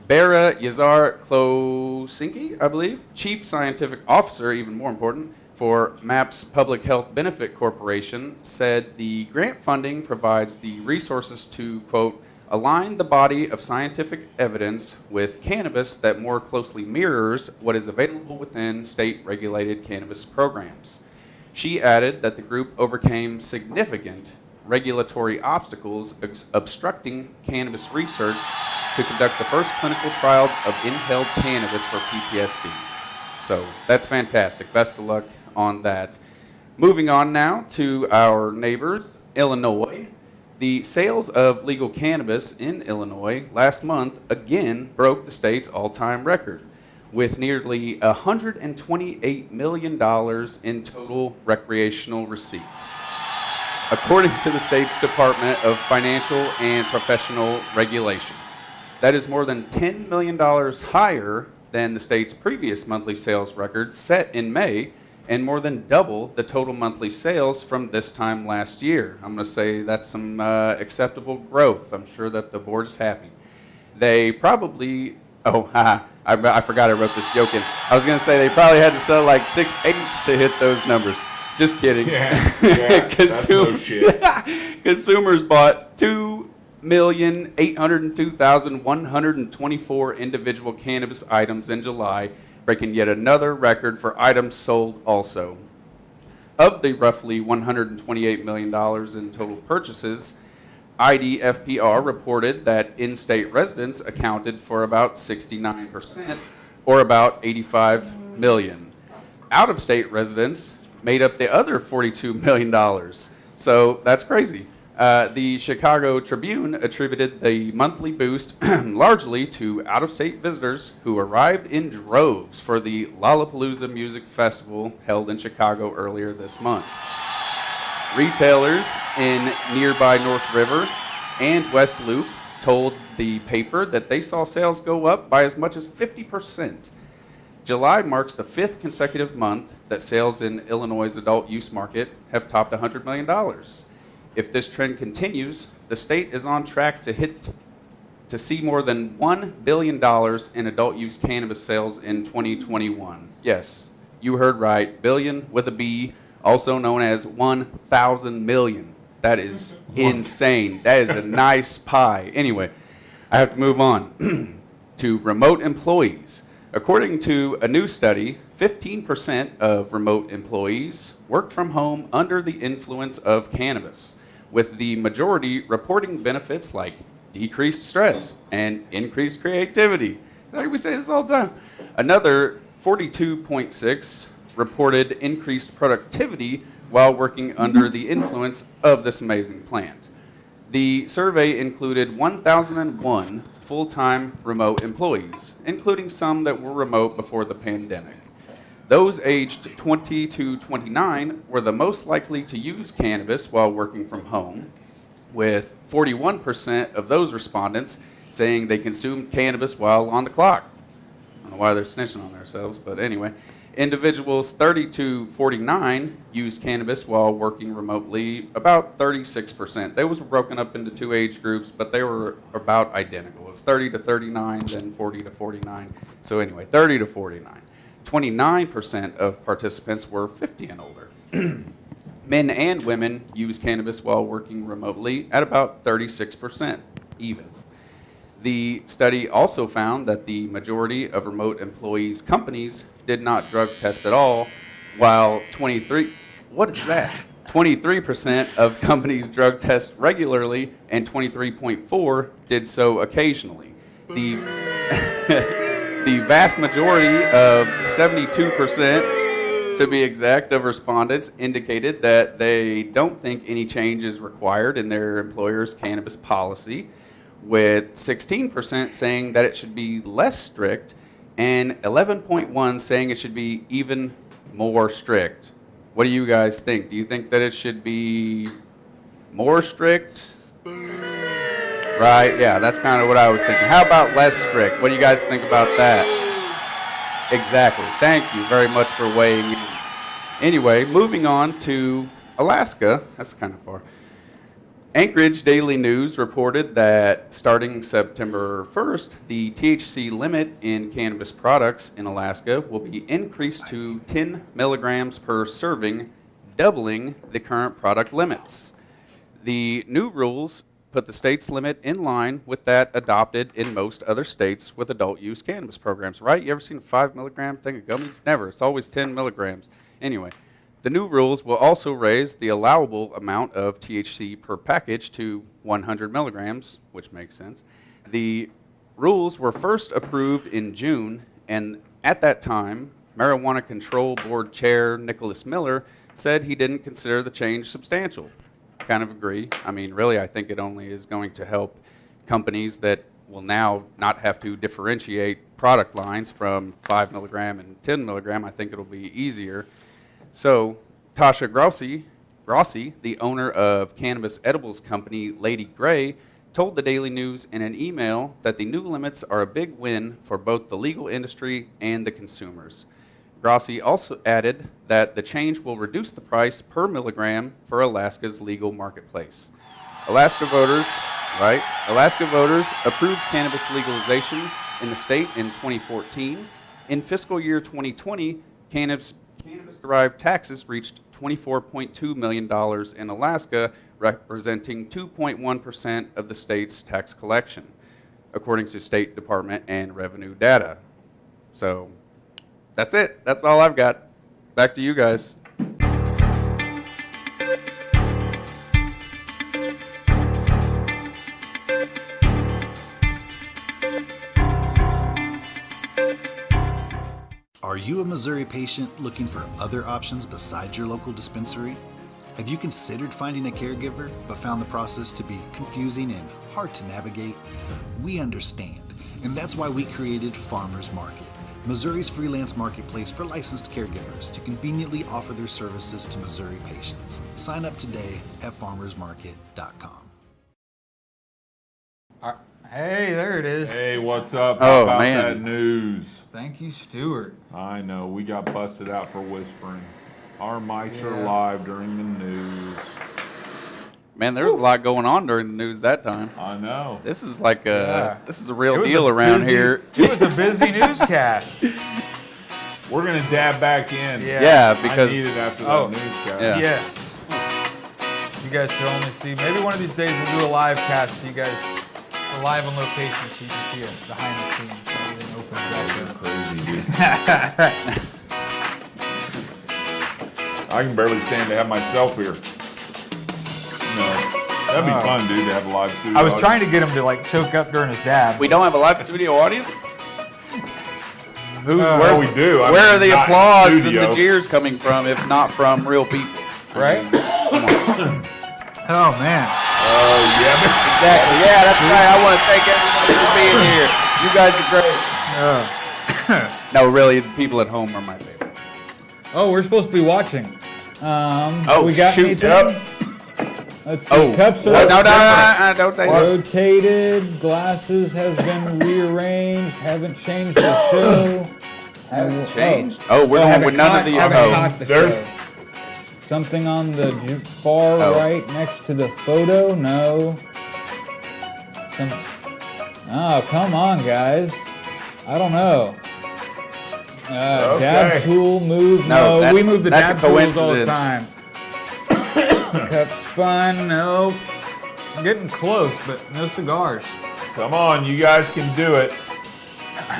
S7: Bara Yazar Klosinski, I believe, Chief Scientific Officer, even more important, for MAPS Public Health Benefit Corporation, said the grant funding provides the resources to, quote, align the body of scientific evidence with cannabis that more closely mirrors what is available within state-regulated cannabis programs. She added that the group overcame significant regulatory obstacles obstructing cannabis research to conduct the first clinical trial of inhaled cannabis for PTSD. So that's fantastic. Best of luck on that. Moving on now to our neighbors, Illinois. The sales of legal cannabis in Illinois last month again broke the state's all-time record, with nearly $128 million in total recreational receipts, according to the state's Department of Financial and Professional Regulation. That is more than $10 million higher than the state's previous monthly sales record set in May, and more than double the total monthly sales from this time last year. I'm going to say that's some acceptable growth. I'm sure that the board is happy. They probably, I forgot I wrote this joke in. I was going to say they probably had to sell like 6 eighths to hit those numbers. Just kidding.
S6: Yeah, that's no shit.
S7: Consumers bought 2,802,124 individual cannabis items in July, breaking yet another record for items sold also. Of the roughly $128 million in total purchases, IDFPR reported that in-state residents accounted for about 69%, or about $85 million. Out-of-state residents made up the other $42 million. So that's crazy. The Chicago Tribune attributed the monthly boost largely to out-of-state visitors who arrived in droves for the Lollapalooza Music Festival held in Chicago earlier this month. Retailers in nearby North River and West Loop told the paper that they saw sales go up by as much as 50%. July marks the 5th consecutive month that sales in Illinois' adult use market have topped $100 million. If this trend continues, the state is on track to see more than $1 billion in adult use cannabis sales in 2021. Yes, you heard right, billion with a B, also known as 1,000 million. That is insane. That is a nice pie. Anyway, I have to move on to remote employees. According to a new study, 15% of remote employees worked from home under the influence of cannabis, with the majority reporting benefits like decreased stress and increased creativity. Like we say this all the time. Another 42.6 reported increased productivity while working under the influence of this amazing plant. The survey included 1,001 full-time remote employees, including some that were remote before the pandemic. Those aged 20 to 29 were the most likely to use cannabis while working from home, with 41% of those respondents saying they consumed cannabis while on the clock. I don't know why they're snitching on themselves, but anyway. Individuals 30 to 49 used cannabis while working remotely, about 36%. They was broken up into two age groups, but they were about identical. It was 30 to 39, then 40 to 49. So anyway, 30 to 49. 29% of participants were 50 and older. Men and women used cannabis while working remotely at about 36% even. The study also found that the majority of remote employees' companies did not drug test at all, while 23% of companies drug test regularly, and 23.4% did so occasionally. The the vast majority of 72%, to be exact, of respondents indicated that they don't think any change is required in their employer's cannabis policy, with 16% saying that it should be less strict and 11.1% saying it should be even more strict. What do you guys think? Do you think that it should be more strict? Right, yeah, that's kind of what I was thinking. How about less strict? What do you guys think about that? Exactly. Thank you very much for weighing in. Anyway, moving on to Alaska. That's kind of far. Anchorage Daily News reported that starting September 1st, the THC limit in cannabis products in Alaska will be increased to 10 milligrams per serving, doubling the current product limits. The new rules put the state's limit in line with that adopted in most other states with adult use cannabis programs, right? You ever seen a 5 milligram thing of gummies? Never. It's always 10 milligrams. Anyway. The new rules will also raise the allowable amount of THC per package to 100 milligrams, which makes sense. The rules were first approved in June, and at that time, Marijuana Control Board Chair Nicholas Miller said he didn't consider the change substantial. Kind of agree. I mean, really, I think it only is going to help companies that will now not have to differentiate product lines from 5 milligram and 10 milligram. I think it'll be easier. So, Tasha Grossi, the owner of cannabis edibles company Lady Gray, told the Daily News in an email that the new limits are a big win for both the legal industry and the consumers. Grossi also added that the change will reduce the price per milligram for Alaska's legal marketplace. Alaska voters approved cannabis legalization in the state in 2014. In fiscal year 2020, cannabis-derived taxes reached $24.2 million in Alaska, representing 2.1% of the state's tax collection, according to State Department and revenue data. So that's it. That's all I've got. Back to you guys.
S3: Are you a Missouri patient looking for other options besides your local dispensary? Have you considered finding a caregiver but found the process to be confusing and hard to navigate? We understand, and that's why we created Farmers Market, Missouri's freelance marketplace for licensed caregivers to conveniently offer their services to Missouri patients. Sign up today at farmersmarket.com.
S9: Hey, there it is.
S6: Hey, what's up? How about
S7: man.
S6: that news?
S9: Thank you, Stuart.
S6: I know, we got busted out for whispering. Our mics are live during the news.
S7: Man, there was a lot going on during the news that time.
S6: I know.
S7: This is like this is a
S9: It
S7: real
S9: was
S7: deal
S9: a
S7: around
S9: busy-
S7: here.
S9: It was a busy newscast.
S6: We're going to dab back in.
S7: Yeah, because
S6: I need it after
S9: Oh.
S6: that newscast.
S7: Yeah.
S9: Yes. You guys can only see. Maybe one of these days we'll do a live cast so you guys are live on location so you can see it behind the scenes. So everything opens up there.
S6: Crazy, dude. I can barely stand to have myself here. No, that'd be fun, dude, to have a live studio.
S9: I was trying to get him to like choke up during his dab.
S7: We don't have a live studio audience?
S6: we do.
S7: Where are the applause and the jeers coming from if not from real people?
S9: Right? Oh, man.
S6: Oh, yeah.
S7: Exactly. Yeah, that's right. I want to thank everybody for being here. You guys are great. No, really, the people at home are my favorite.
S9: Oh, we're supposed to be watching. We got
S7: shoot.
S9: anything? Let's see. Cups are
S7: no, don't say that.
S9: rotated. Glasses has been rearranged. Haven't changed the show.
S7: Haven't changed. Oh, we're going
S9: haven't
S7: with none
S9: caught-
S7: of the.
S9: haven't caught the
S6: there's-
S9: show. Something on the far right next to the photo? No. Oh, come on, guys. I don't know. Dab tool move?
S7: No,
S9: No, we move the
S7: that's
S9: dab
S7: a
S9: tools all the
S7: coincidence.
S9: time. Cup spun? No. Getting close, but no cigars.
S6: Come on, you guys can do it.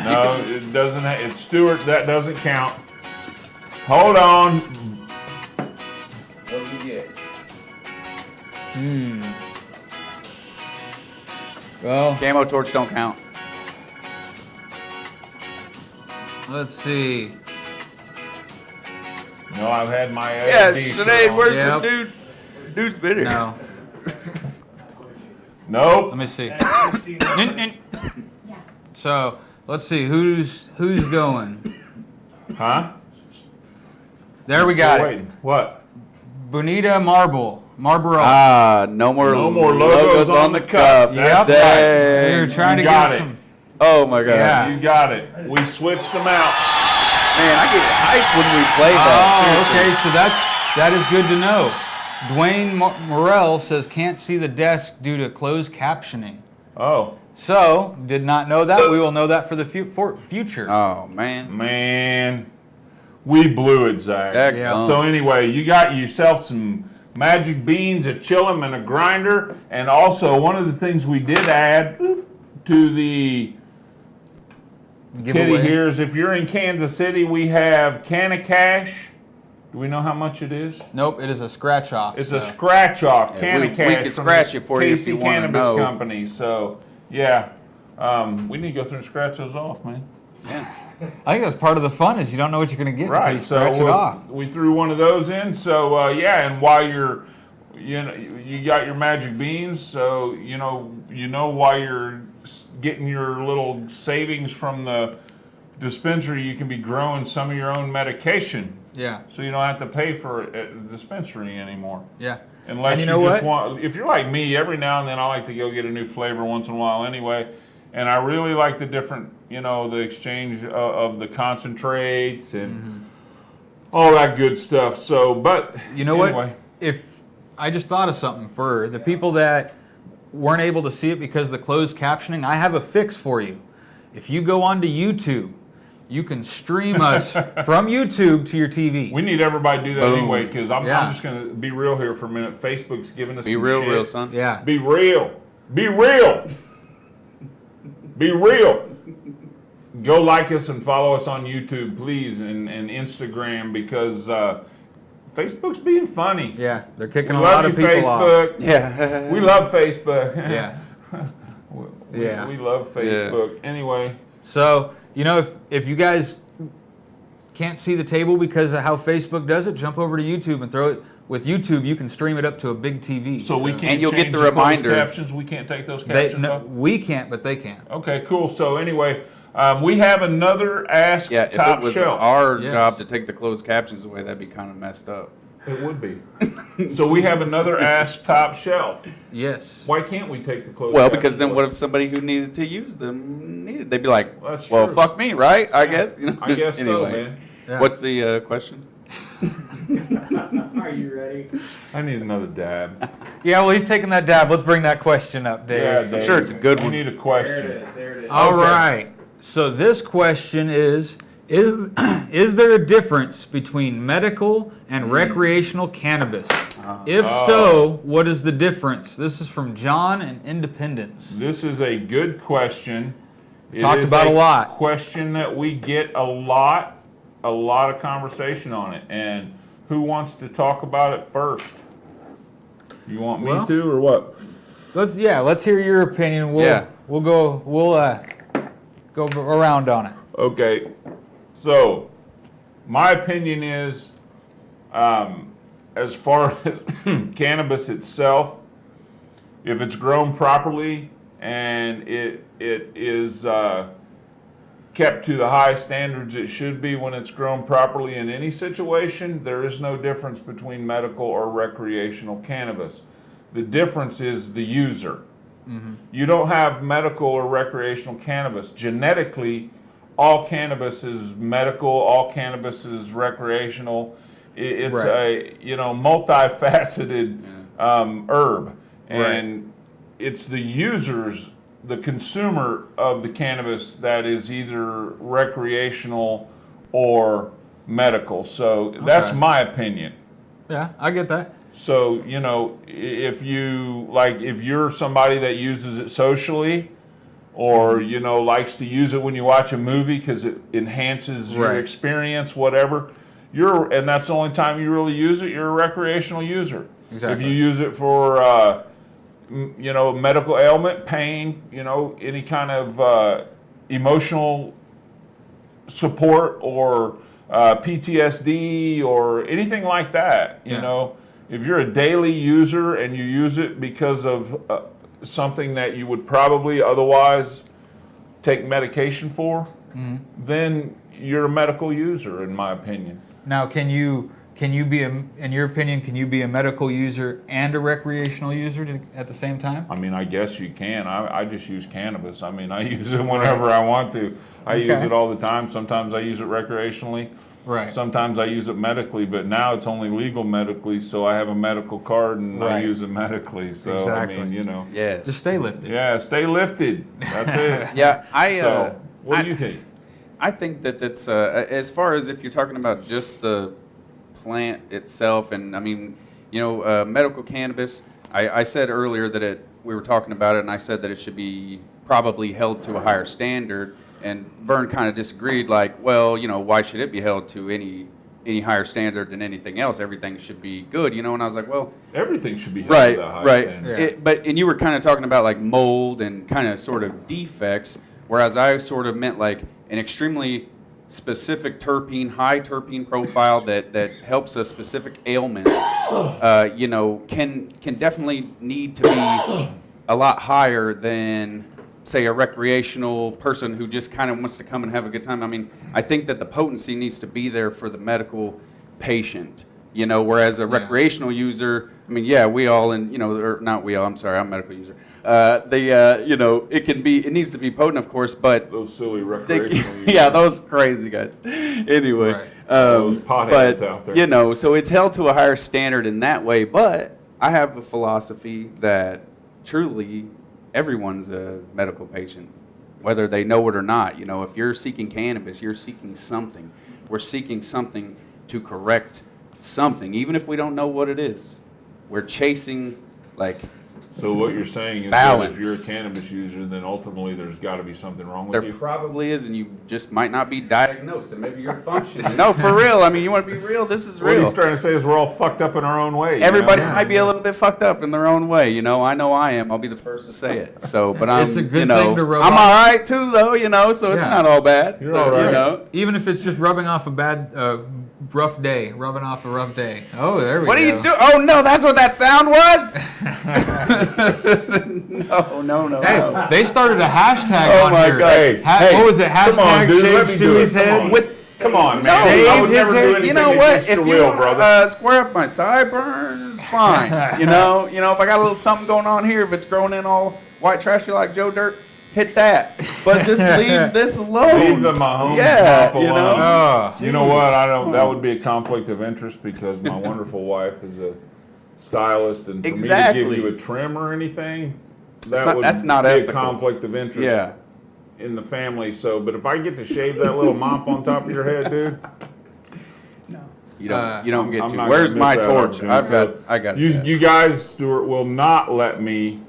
S6: No, it doesn't. It's Stuart. That doesn't count. Hold on.
S7: What did you get?
S9: Well,
S7: Camo torch don't count.
S9: let's see.
S6: No, I've had my
S7: Yeah,
S6: AFD shirt
S7: Sinead,
S6: on.
S7: where's
S9: Yep.
S7: the dude? Dude's been here.
S9: No.
S6: Nope.
S9: Let me see. So let's see who's going.
S6: Huh?
S9: There we got it.
S6: Wait. What?
S9: Bonita Marlboro.
S7: No more
S6: logos on the cup. That's
S7: Dang.
S9: We were trying to
S6: You got
S9: get
S6: it.
S9: some.
S7: Oh my god.
S9: Yeah.
S6: You got it. We switched them out.
S7: Man, I get hyped when we play that.
S9: Oh,
S7: Seriously.
S9: okay. So that is good to know. Dwayne Morrell says can't see the desk due to closed captioning.
S6: Oh,
S9: So did not know that. We will know that for the future.
S7: Oh man.
S6: man. We blew it, Zach.
S7: Heck,
S9: Yeah.
S6: So anyway, you got yourself some magic beans, a chillum, and a grinder. And also, one of the things we did add to the kitty
S9: Giveaway.
S6: here is if you're in Kansas City, we have Can of Cash. Do we know how much it is?
S9: Nope, it is a scratch off.
S6: It's a scratch off,
S7: Yeah,
S6: Can
S7: we-
S6: of
S7: we
S6: Cash
S7: could
S6: from
S7: scratch
S6: the
S7: it for you if
S6: Casey
S7: you wanna
S6: Cannabis
S7: know.
S6: Company. So, yeah, we need to go through and scratch those off, man.
S7: Yeah.
S9: I think that's part of the fun is you don't know what you're going to get until you
S6: Right, so
S9: scratch it off.
S6: we threw one of those in. So yeah, and while you got your magic beans, so you know while you're getting your little savings from the dispensary, you can be growing some of your own medication,
S9: Yeah,
S6: so you don't have to pay for it at the dispensary anymore.
S9: yeah.
S6: Unless
S9: And
S6: you,
S9: you know
S6: just
S9: what?
S6: want, if you're like me, every now and then I like to go get a new flavor once in a while anyway. And I really like the different, the exchange of the concentrates and all that good stuff. So, but
S9: You know
S6: anyway.
S9: what? If I just thought of something for the people that weren't able to see it because of the closed captioning, I have a fix for you. If you go onto YouTube, you can stream us from YouTube to your TV.
S6: We need everybody to do that
S7: Boom.
S6: anyway, because I'm
S9: Yeah.
S6: just going to be real here for a minute. Facebook's giving us
S7: Be
S6: some
S7: real,
S6: shit.
S7: real son.
S9: Yeah.
S6: Be real. Be real. Be real. Go like us and follow us on YouTube, please, and Instagram, because Facebook's being funny.
S9: Yeah, they're kicking
S6: We
S9: a
S6: love
S9: lot
S6: you,
S9: of people off.
S6: Facebook.
S7: Yeah.
S6: We love Facebook.
S9: Yeah. Yeah.
S6: We love Facebook. Anyway.
S9: So, if you guys can't see the table because of how Facebook does it, jump over to YouTube and throw it. With YouTube, you can stream it up to a big TV.
S6: So we can't
S7: And you'll get
S6: change
S7: the
S6: closed
S7: reminder.
S6: captions. We can't take those captions off.
S9: We can't, but they can.
S6: Okay, cool. So anyway, we have another Ask
S7: Yeah, if
S6: Top
S7: it was
S6: Shelf.
S7: our
S9: Yes.
S7: job to take the closed captions away, that'd be kind of messed up.
S6: It would be. So we have another Ask Top Shelf.
S9: Yes.
S6: Why can't we take the closed
S7: Well,
S6: captions
S7: because then
S6: away?
S7: what if somebody who needed to use them needed? They'd be like,
S6: That's
S7: well,
S6: true.
S7: fuck me, right? I guess.
S6: I guess so,
S7: Anyway.
S6: man.
S9: Yeah.
S7: What's the question?
S11: Are you ready?
S6: I need another dab.
S9: Yeah, well, he's taking that dab. Let's bring that question up, Dave.
S6: Yeah,
S7: I'm
S6: Dave,
S7: sure it's a good
S6: we
S7: one.
S6: need a
S11: There
S6: question.
S11: it is. There it is.
S9: All
S6: Okay.
S9: right. So this question is there a difference between medical and recreational cannabis? If so, what is the difference? This is from John in Independence.
S6: This is a good question.
S9: Talked about a lot.
S6: Question that we get a lot of conversation on it. And who wants to talk about it first? You want me to or what?
S9: Let's hear your opinion. We'll go around on it.
S6: Okay. So, my opinion is, as far as cannabis itself, if it's grown properly and it is kept to the high standards it should be when it's grown properly in any situation, there is no difference between medical or recreational cannabis. The difference is the user. Mm-hmm. You don't have medical or recreational cannabis. Genetically, all cannabis is medical, all cannabis is recreational. It's a multifaceted herb, and it's the users, the consumer of the cannabis that is either recreational or medical. So that's my opinion.
S9: Yeah, I get that.
S6: So, if you're somebody that uses it socially or, likes to use it when you watch a movie because it enhances your experience, whatever, and that's the only time you really use it, you're a recreational user.
S9: Exactly.
S6: If you use it for, medical ailment, pain, any kind of emotional support or PTSD or anything like that, if you're a daily user and you use it because of something that you would probably otherwise take medication for, then you're a medical user, in my opinion.
S9: Now, can you be, in your opinion, can you be a medical user and a recreational user at the same time?
S6: I mean, I guess you can. I just use cannabis. I mean, I use it whenever I want to. I use it all the time. Sometimes I use it recreationally.
S9: Right.
S6: Sometimes I use it medically, but now it's only legal medically, so I have a medical card and I use it medically. So,
S9: exactly.
S6: I mean,
S7: Yes.
S9: Just stay lifted.
S6: Yeah, stay lifted. That's it.
S7: Yeah,
S6: So, what do you think?
S7: I think that that's, as far as if you're talking about just the plant itself, and I mean, medical cannabis, I said earlier that we were talking about it, and I said that it should be probably held to a higher standard. And Vern kind of disagreed, like, well, why should it be held to any higher standard than anything else? Everything should be good, And I was like, well,
S6: everything should be held to that high standard.
S7: And you were kind of talking about like mold and kind of sort of defects, whereas I sort of meant like an extremely specific high terpene profile that helps a specific ailment. Can definitely need to be a lot higher than, say, a recreational person who just kind of wants to come and have a good time. I mean, I think that the potency needs to be there for the medical patient, whereas a recreational user, I mean, we all, or not we all, I'm sorry, I'm a medical user. It needs to be potent, of course, but
S6: those silly recreational users.
S7: Yeah, those crazy guys. Anyway,
S6: those potheads out there.
S7: So it's held to a higher standard in that way, but I have a philosophy that truly everyone's a medical patient, whether they know it or not. If you're seeking cannabis, you're seeking something. We're seeking something to correct something, even if we don't know what it is. We're chasing,
S6: So what you're saying is
S7: balance.
S6: That if you're a cannabis user, then ultimately there's got to be something wrong with you?
S7: There probably is, and you just might not be diagnosed, and maybe you're functioning. No, for real. I mean, you want to be real? This is real.
S6: What he's trying to say is we're all fucked up in our own way.
S7: Everybody might be a little bit fucked up in their own way. I know I am. I'll be the first to say it. So, but
S9: It's a good thing to rub
S7: I'm
S9: off.
S7: all right too, though. So it's not all bad.
S6: You're all right.
S9: Even if it's just rubbing off a bad, rough day. Rubbing off a rough day. Oh, there we go.
S7: What do you do? Oh no, that's what that sound was. No.
S9: Hey, they started a hashtag
S7: Oh
S9: on
S7: my
S9: here.
S7: God.
S9: What was it?
S6: Come on,
S9: Hashtag
S6: dude. Let
S9: shave
S6: me do it.
S9: Stewie's head.
S6: Come on, man.
S7: No,
S6: I would never do anything
S7: you know what?
S6: against
S7: If
S6: your
S7: you
S6: will, brother.
S7: square up my sideburns, fine. If I got a little something going on here, if it's growing in all white trashy like Joe Dirt, hit that. But just leave this alone.
S6: Leave the Mahomes pop alone. You know what? That would be a conflict of interest because my wonderful wife is a stylist, and for me to give you a trim or anything, that's not be ethical. A conflict of interest in the family. So, but if I get to shave that little mop on top of your head, dude.
S7: You don't get
S6: I'm
S7: to.
S6: not
S7: Where's
S6: gonna
S7: my
S6: miss that
S7: torch?
S6: opportunity.
S7: I got.
S6: You guys, Stuart, will not let me.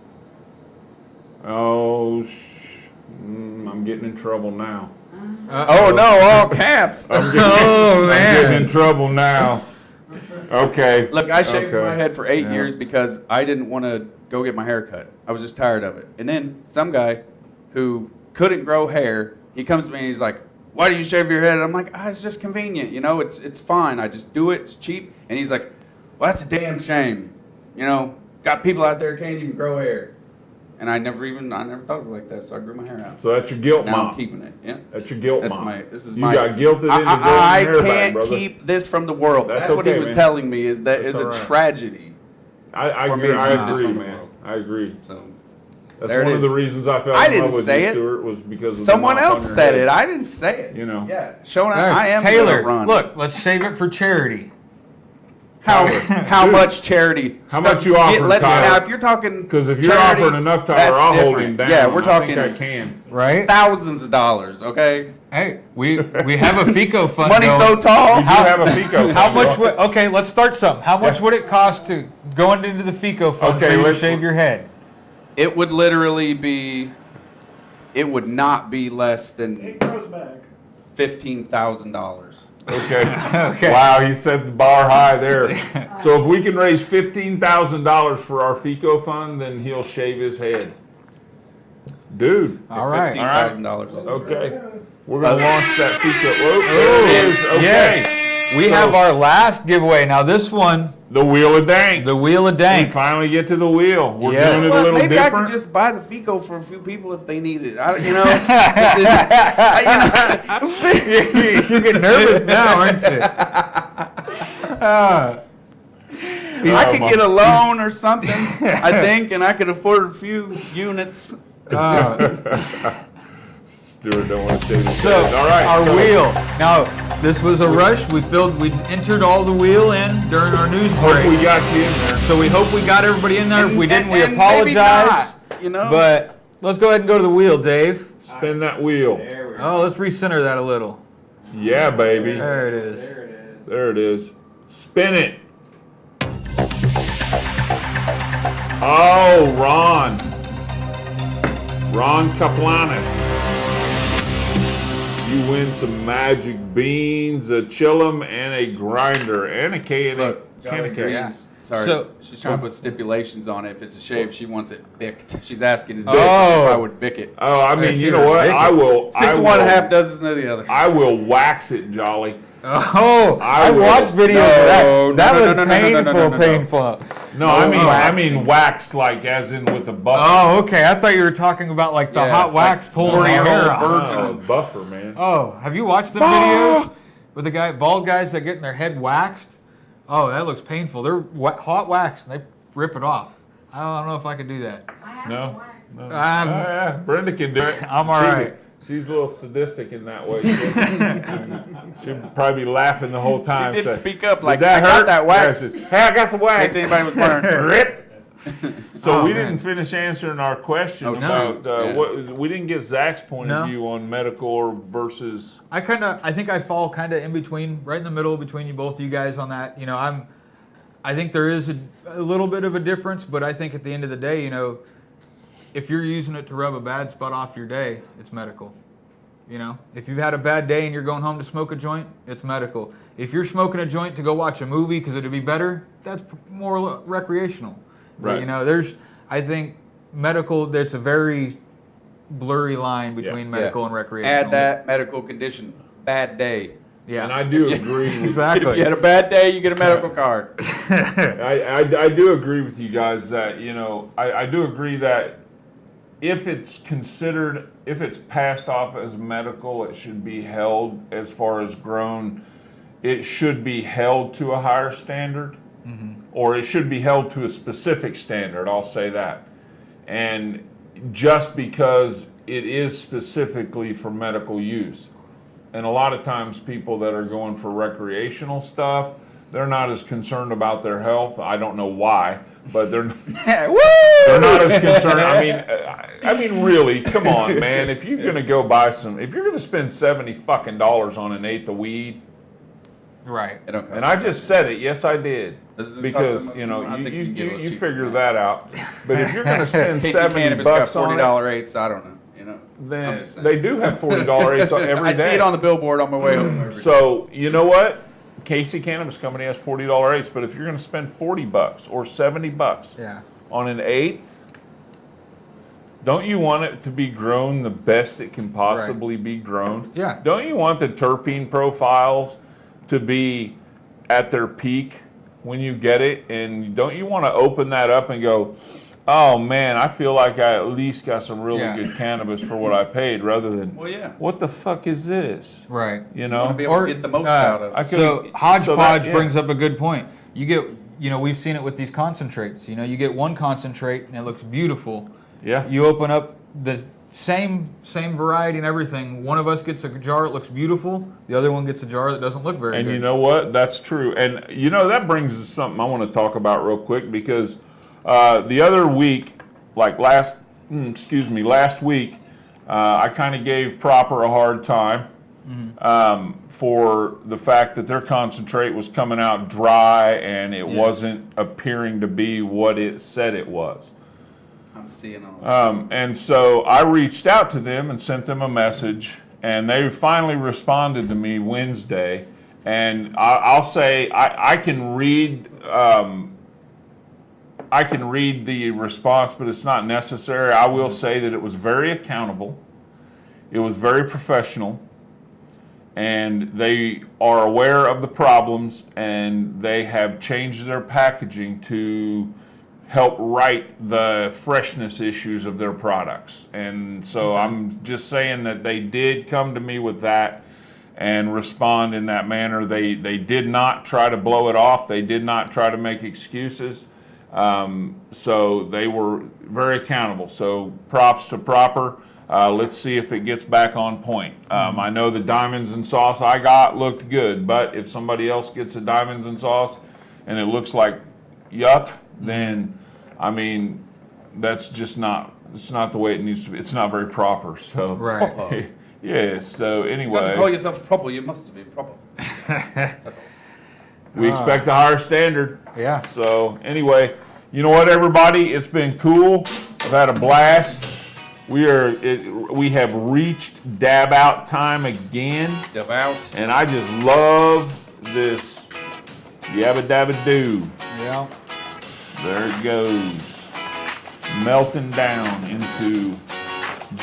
S6: I'm getting in trouble now.
S7: Oh no, all caps.
S6: I'm getting in trouble now. Okay.
S7: Look, I shaved my head for 8 years because I didn't want to go get my hair cut. I was just tired of it. And then some guy who couldn't grow hair, he comes to me and he's like, "Why do you shave your head?" And I'm like, it's just convenient. It's fine. I just do it. It's cheap. And he's like, "Well, that's a damn shame. Got people out there who can't even grow hair." And I never thought of it like that, so I grew my hair out.
S6: So that's your guilt,
S7: now
S6: Mom.
S7: I'm keeping it. Yeah.
S6: That's your guilt,
S7: That's
S6: Mom.
S7: This is
S6: you
S7: my.
S6: got guilted into growing
S7: I
S6: your hair back,
S7: can't
S6: brother.
S7: keep this from the world. That's what
S6: okay,
S7: he was
S6: man.
S7: telling me. Is that
S6: That's
S7: is a
S6: all right.
S7: tragedy.
S6: I
S7: for me
S6: agree.
S7: to
S6: I
S7: keep this
S6: agree,
S7: from the
S6: man.
S7: world.
S6: I agree.
S7: So
S6: That's
S7: there it
S6: one of
S7: is.
S6: the reasons I fell
S7: I
S6: in
S7: didn't
S6: love with
S7: say
S6: you,
S7: it.
S6: Stuart, was because of
S7: Someone
S6: the mop on
S7: else
S6: your
S7: said
S6: head.
S7: it. I didn't say it.
S6: Yeah.
S7: Showing I am
S9: Taylor,
S7: gonna run.
S9: look, let's save it for charity.
S7: How much charity?
S6: How much you offering, Tyler?
S7: Now, if you're talking,
S6: Because if you're
S7: charity,
S6: offering enough, Tyler,
S7: that's
S6: I'll hold
S7: different.
S6: him down.
S7: Yeah, we're talking.
S6: I think I can.
S9: Right?
S7: Thousands of dollars. Okay.
S9: Hey, we have a FICO fund.
S7: Money
S9: going.
S7: so tall.
S6: We do have a FICO.
S9: How
S6: fund,
S9: much
S6: bro.
S9: would? Okay, let's start something. How much would it cost to go into the FICO fund
S6: Okay,
S9: for you to
S6: let's-
S9: shave your head?
S7: It would literally be. It would not be less than
S11: It grows back.
S7: $15,000.
S6: Okay.
S9: Okay.
S6: Wow, he set the bar high there. So if we can raise $15,000 for our FICO fund, then he'll shave his head. Dude.
S9: All right.
S7: $15,000.
S6: Okay. We're going to launch that FICO. Whoa, there it is. Okay.
S9: Yes. We have our last giveaway. Now this one,
S6: The Wheel of Dank.
S9: the Wheel of
S6: We
S9: Dank.
S6: finally get to the wheel. We're
S9: Yes.
S6: doing it a
S7: Well,
S6: little
S7: maybe
S6: different.
S7: I could just buy the FICO for a few people if they need it.
S9: You get nervous now, aren't you?
S7: I could get a loan or something, I think, and I could afford a few units.
S6: Stuart don't want to shave his
S9: So,
S6: head. All right.
S9: our
S6: so
S9: wheel. Now, this was a rush. We entered all the wheel in during our news
S6: Hope we
S9: break.
S6: got you in there.
S9: So we hope we got everybody in there. If we didn't, we
S7: And maybe
S9: apologize.
S7: not,
S9: But let's go ahead and go to the wheel, Dave.
S6: Spin that wheel.
S11: There we go.
S9: Oh, let's recenter that a little.
S6: Yeah, baby.
S9: There it is.
S11: There it is.
S6: There it is. Spin it. Oh, Ron. Ron Kaplanis. You win some magic beans, a chillum, and a grinder, and a can of cake.
S7: Sorry,
S9: So-
S7: she's trying to put stipulations on it. If it's a shave, she wants it bicked. She's asking if
S9: Oh.
S7: I would bick it.
S6: Oh, I mean,
S9: If
S6: you
S9: you're
S6: know what?
S9: big.
S6: I will.
S7: Six
S6: I
S7: of one,
S6: will-
S7: half dozen of the other.
S6: I will wax it, Jolly.
S9: Oh, I
S6: will.
S9: watched videos
S7: No,
S9: of that.
S7: no,
S9: That
S7: no,
S9: was
S7: no, no, no, no, no, no, no.
S9: painful.
S6: No,
S7: No
S6: I mean
S7: waxing.
S6: wax, like as in with the buffer.
S9: Oh, okay. I thought you were talking about like the
S7: Yeah,
S9: hot wax
S7: like
S9: pulling the
S7: 40-year-old
S9: hair off.
S6: Oh, buffer, man.
S9: Oh, have you watched the videos with the bald guys that getting their head waxed? Oh, that looks painful. They're hot wax and they rip it off. I don't know if I could do that.
S6: No. No.
S9: I'm-
S6: Yeah, Brenda can do it.
S9: I'm all right.
S6: She's a little sadistic in that way. She'd probably be laughing the whole time.
S7: She did
S6: say,
S7: speak up
S6: "Did
S7: like,
S6: that
S7: "I got
S6: hurt?"
S7: that wax."
S6: Yeah, she says, hey, I got some
S7: In
S6: wax.
S7: case anybody was wondering.
S6: Rip. So
S9: Oh,
S6: we
S9: man.
S6: didn't finish answering our question
S7: Oh,
S6: about
S7: no. Yeah.
S6: what we didn't get Zach's point
S9: No.
S6: of view on medical or versus.
S9: I think I fall kind of in between, right in the middle between you both, you guys on that. You know, I think there is a little bit of a difference, but I think at the end of the day, you know, if you're using it to rub a bad spot off your day, it's medical. You know, if you've had a bad day and you're going home to smoke a joint, it's medical. If you're smoking a joint to go watch a movie because it'd be better, that's more recreational. But,
S6: Right.
S9: you know, I think medical, there's a very blurry line between medical
S7: Yeah.
S9: and recreational.
S7: Add that medical condition. Bad day.
S9: Yeah.
S6: And I do agree with
S9: Exactly.
S7: If you had a bad day, you get a medical card.
S6: I do agree with you guys that, you know, I do agree that if it's passed off as medical, it should be held, as far as grown, it should be held to a higher standard, or it should be held to a specific standard, I'll say that. And just because it is specifically for medical use. And a lot of times people that are going for recreational stuff, they're not as concerned about their health. I don't know why, but they're not as concerned. I mean, really, come on, man. If you're gonna go buy if you're gonna spend $70 on an eighth of weed,
S9: Right.
S7: They don't cost
S6: And I
S7: that
S6: just
S7: much.
S6: said it. Yes, I did.
S7: Does it
S6: Because,
S7: cost that much
S6: you know,
S7: more? I think you can get a little
S6: you
S7: cheaper
S6: figure
S7: than
S6: that out. But if you're going to spend
S7: Casey
S6: $70
S7: Cannabis got
S6: bucks on it,
S7: $40 rates. I don't know. You know. I'm
S6: then
S7: just saying.
S6: they do have $40 rates every
S7: I
S6: day.
S7: see it on the billboard on my way home. every day.
S6: So, you know what? Casey Cannabis Company has $40 rates, but if you're going to spend $40 or $70
S9: Yeah.
S6: on an eighth, don't you want it to be grown the best it can possibly be grown?
S9: Yeah.
S6: Don't you want the terpene profiles to be at their peak when you get it? And don't you want to open that up and go, oh man, I feel like I at least got some really
S9: Yeah.
S6: good cannabis for what I paid, rather than,
S7: Well, yeah.
S6: what the fuck is this?
S9: Right.
S6: You
S7: You want to
S6: know?
S7: be able to get the most out of
S6: I
S7: it.
S6: could-
S9: So hodgepodge
S6: yeah.
S9: brings up a good point. You get, you know, we've seen it with these concentrates. You know, you get one concentrate and it looks beautiful.
S6: Yeah.
S9: You open up the same variety and everything. One of us gets a jar that looks beautiful. The other one gets a jar that doesn't look very
S6: And
S9: good.
S6: you know what? That's true. And you know, that brings us something I want to talk about real quick, because the other week, like last week, I kind of gave Proper a hard time for the fact that their concentrate was coming out dry and it wasn't appearing to be what it said it was.
S7: I'm seeing all.
S6: And so I reached out to them and sent them a message, and they finally responded to me Wednesday. And I'll say I can read the response, but it's not necessary. I will say that it was very accountable. It was very professional, and they are aware of the problems, and they have changed their packaging to help right the freshness issues of their products. And so I'm just saying that they did come to me with that and respond in that manner. They did not try to blow it off. They did not try to make excuses. So they were very accountable. So props to Proper. Let's see if it gets back on point. I know the diamonds and sauce I got looked good, but if somebody else gets a diamonds and sauce and it looks like yuck, then I mean, that's just not, it's not the way it needs to be. It's not very proper. So
S9: Right.
S6: yeah, so
S7: You got to
S6: anyway,
S7: call yourself proper. You must be proper. That's all.
S6: we expect a higher standard.
S9: Yeah.
S6: So anyway, you know what, everybody? It's been cool. I've had a blast. We have reached dab out time again,
S7: Devout.
S6: and I just love this yabba dabba doo.
S9: Yeah.
S6: There it goes, melting down into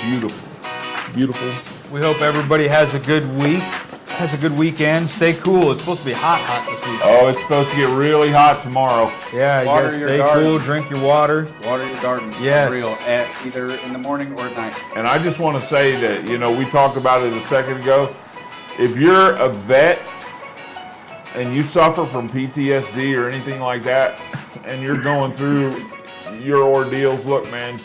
S6: beautiful, beautiful.
S9: We hope everybody has a good week, has a good weekend. Stay cool. It's supposed to be hot this week.
S6: Oh, it's supposed to get really hot tomorrow.
S9: Yeah, you
S7: Water
S9: gotta
S7: your
S9: stay
S7: garden.
S9: cool, drink your water.
S7: Water your garden.
S9: Yes.
S7: For real. At either in the morning or at night.
S6: And I just want to say that, you know, we talked about it a second ago. If you're a vet and you suffer from PTSD or anything like that, and you're going through your ordeals, look, man,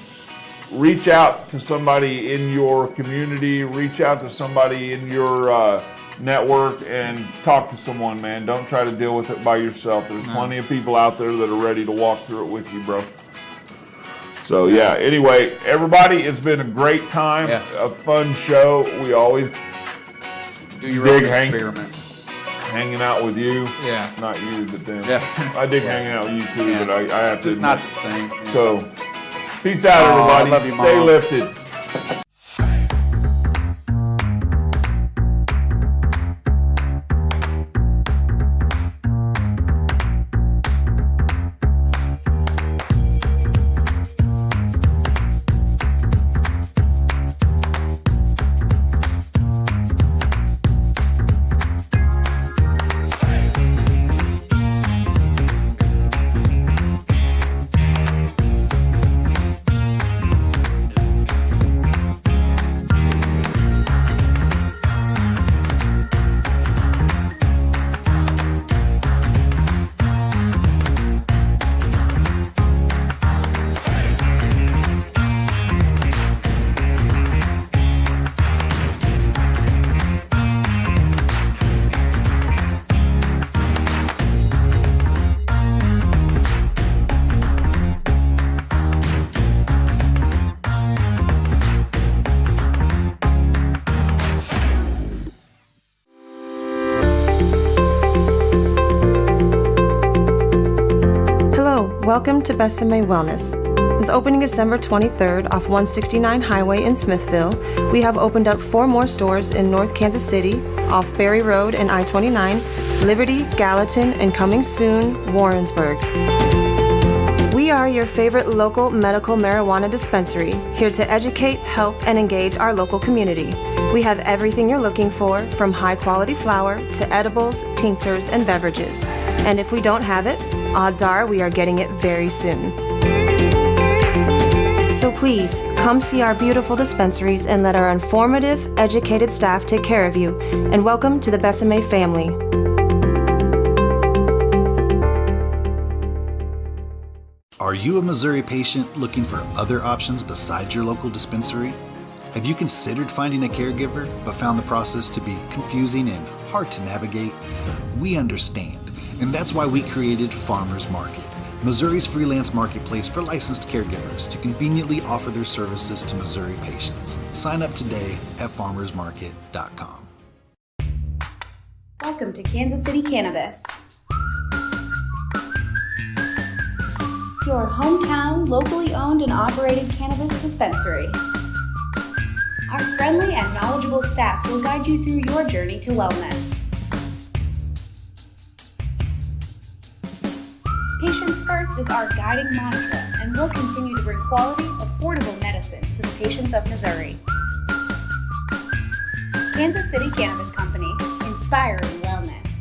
S6: reach out to somebody in your community, reach out to somebody in your network and talk to someone, man. Don't try to deal with it by yourself. There's plenty of people out there that are ready to walk through it with you, bro. So yeah, anyway, everybody, it's been a great time,
S7: Yeah.
S6: a fun show. We always
S7: Do your
S6: Dig,
S7: own
S6: Hank.
S7: experiment.
S6: hanging out with you.
S9: Yeah.
S6: Not you, but them.
S7: Yeah.
S6: I dig hanging out with you too,
S7: Yeah.
S6: but I have
S7: It's
S6: to
S7: just
S6: admit.
S7: not the same. Yeah.
S6: So, peace out,
S7: Aw, I
S6: everybody.
S7: love you,
S6: Stay
S7: Mom.
S6: lifted.
S2: welcome to Besame Wellness. It's opening December 23rd off 169 Highway in Smithville. We have opened up 4 more stores in North Kansas City, off Berry Road and I-29, Liberty, Gallatin, and coming soon, Warrensburg. We are your favorite local medical marijuana dispensary, here to educate, help, and engage our local community. We have everything you're looking for, from high-quality flower to edibles, tinctures, and beverages. And if we don't have it, odds are we are getting it very soon. So please, come see our beautiful dispensaries and let our informative, educated staff take care of you. And welcome to the Besame family.
S3: Are you a Missouri patient looking for other options besides your local dispensary? Have you considered finding a caregiver but found the process to be confusing and hard to navigate? We understand, and that's why we created Farmers Market, Missouri's freelance marketplace for licensed caregivers to conveniently offer their services to Missouri patients. Sign up today at farmersmarket.com.
S4: Welcome to Kansas City Cannabis, your hometown, locally owned and operated cannabis dispensary. Our friendly and knowledgeable staff will guide you through your journey to wellness. Patients first is our guiding mantra, and we'll continue to bring quality, affordable medicine to the patients of Missouri. Kansas City Cannabis Company, inspiring wellness.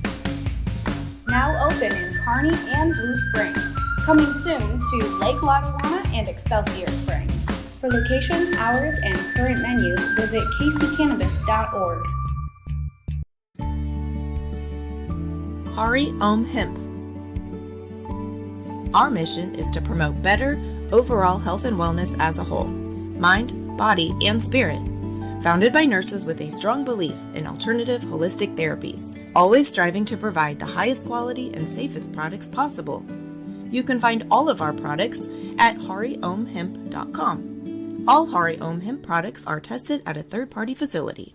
S4: Now open in Kearney and Blue Springs. Coming soon to Lake Lotawana and Excelsior Springs. For location, hours, and current menu, visit kccannabis.org.
S1: Hari Om Hemp. Our mission is to promote better overall health and wellness as a whole, mind, body, and spirit. Founded by nurses with a strong belief in alternative holistic therapies, always striving to provide the highest quality and safest products possible. You can find all of our products at hariomhemp.com. All Hari Om Hemp products are tested at a third-party facility.